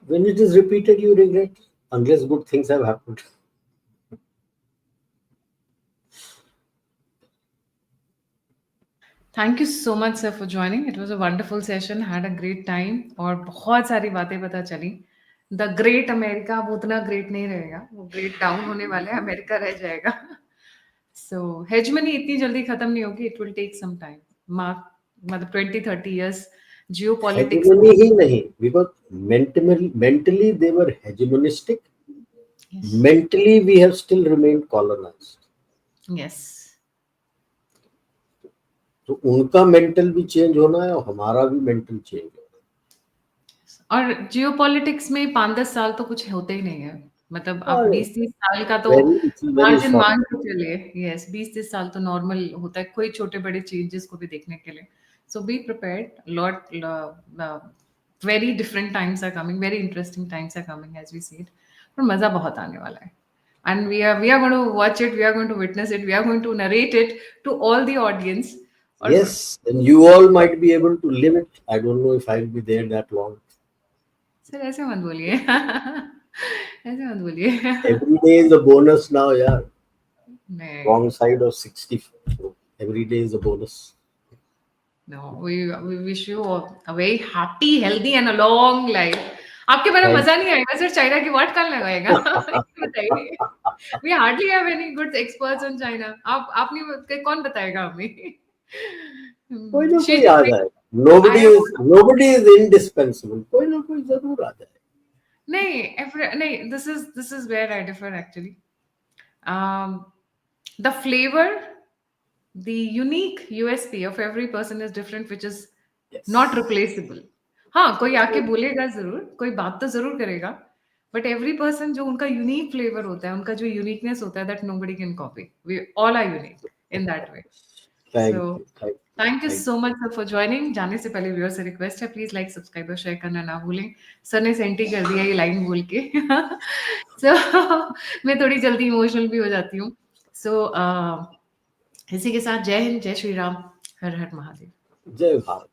[SPEAKER 2] When it is repeated, you regret, unless good things have happened.
[SPEAKER 1] Thank you so much, sir, for joining. It was a wonderful session. Had a great time. और बहुत सारी बातें पता चली। The great America अब उतना great नहीं रहेगा, वो great down होने वाला है, अमेरिका रह जाएगा। So hegemony इतनी जल्दी खत्म नहीं होगी. It will take some time. Mark, मतलब 20-30 years geopolitics
[SPEAKER 2] Hegemony
[SPEAKER 1] को।
[SPEAKER 2] ही नहीं, because mentally they were hegemonistic.
[SPEAKER 1] Yes.
[SPEAKER 2] Mentally we have still remained colonized.
[SPEAKER 1] Yes.
[SPEAKER 2] तो उनका मेंटल भी चेंज होना है और हमारा भी मेंटल चेंज होना
[SPEAKER 1] और जियोपॉलिटिक्स में 5-10 साल तो कुछ होते ही नहीं है, मतलब आप
[SPEAKER 2] है।
[SPEAKER 1] 20-30 साल का तो
[SPEAKER 2] वेरी
[SPEAKER 1] मार्जिन
[SPEAKER 2] शॉर्ट।
[SPEAKER 1] मान के चलिए। यस, 20-30 साल तो नॉर्मल होता है कोई छोटे बड़े चेंजेस को भी देखने के लिए। So be prepared, lot very different times are coming, very interesting times are coming as we see it, पर मजा बहुत आने वाला है। And we are going to watch it, we are going to witness it, we are going to narrate it to all the audience. और
[SPEAKER 2] Yes, and you all might be able to live it. I don't know if I'll be there that long.
[SPEAKER 1] Sir ऐसे मत बोलिए ऐसे मत बोलिए।
[SPEAKER 2] Every day is a bonus now, yeah.
[SPEAKER 1] नहीं,
[SPEAKER 2] Wrong side of 60. Every day is a bonus.
[SPEAKER 1] no, we wish you a very happy, healthy and a long life. आपके बारे में
[SPEAKER 2] Thank
[SPEAKER 1] मजा नहीं आएगा सर, चाइना की व्हाट कौन लगाएगा? बताइए। We hardly have any good experts on China. आप आपने कौन बताएगा हमें?
[SPEAKER 2] कोई ना
[SPEAKER 1] Xi
[SPEAKER 2] कोई आ
[SPEAKER 1] Jinping,
[SPEAKER 2] जाए।
[SPEAKER 1] I have
[SPEAKER 2] Nobody is indispensable. कोई ना कोई जरूर आ जाए।
[SPEAKER 1] नहीं, this is where I differ actually. The flavor, the unique USP of every person is different, which is not
[SPEAKER 2] Yes.
[SPEAKER 1] replaceable. हाँ, कोई आके बोलेगा जरूर, कोई बात तो जरूर करेगा, बट एवरी पर्सन जो उनका यूनिक फ्लेवर होता है, उनका जो यूनिकनेस होता है, that nobody can copy. We all are unique in that way.
[SPEAKER 2] Thank
[SPEAKER 1] so
[SPEAKER 2] you. Thank you.
[SPEAKER 1] Thank you
[SPEAKER 2] Thank
[SPEAKER 1] so much sir for joining. जाने से पहले व्यूअर से रिक्वेस्ट है, प्लीज लाइक, सब्सक्राइब और शेयर करना ना भूलें। सर ने सेंटी कर दिया ये लाइन बोल के। सो मैं थोड़ी जल्दी इमोशनल भी हो जाती हूँ। सो इसी के साथ जय हिंद, जय श्री राम, हर हर महादेव।
[SPEAKER 2] you. जय भारत।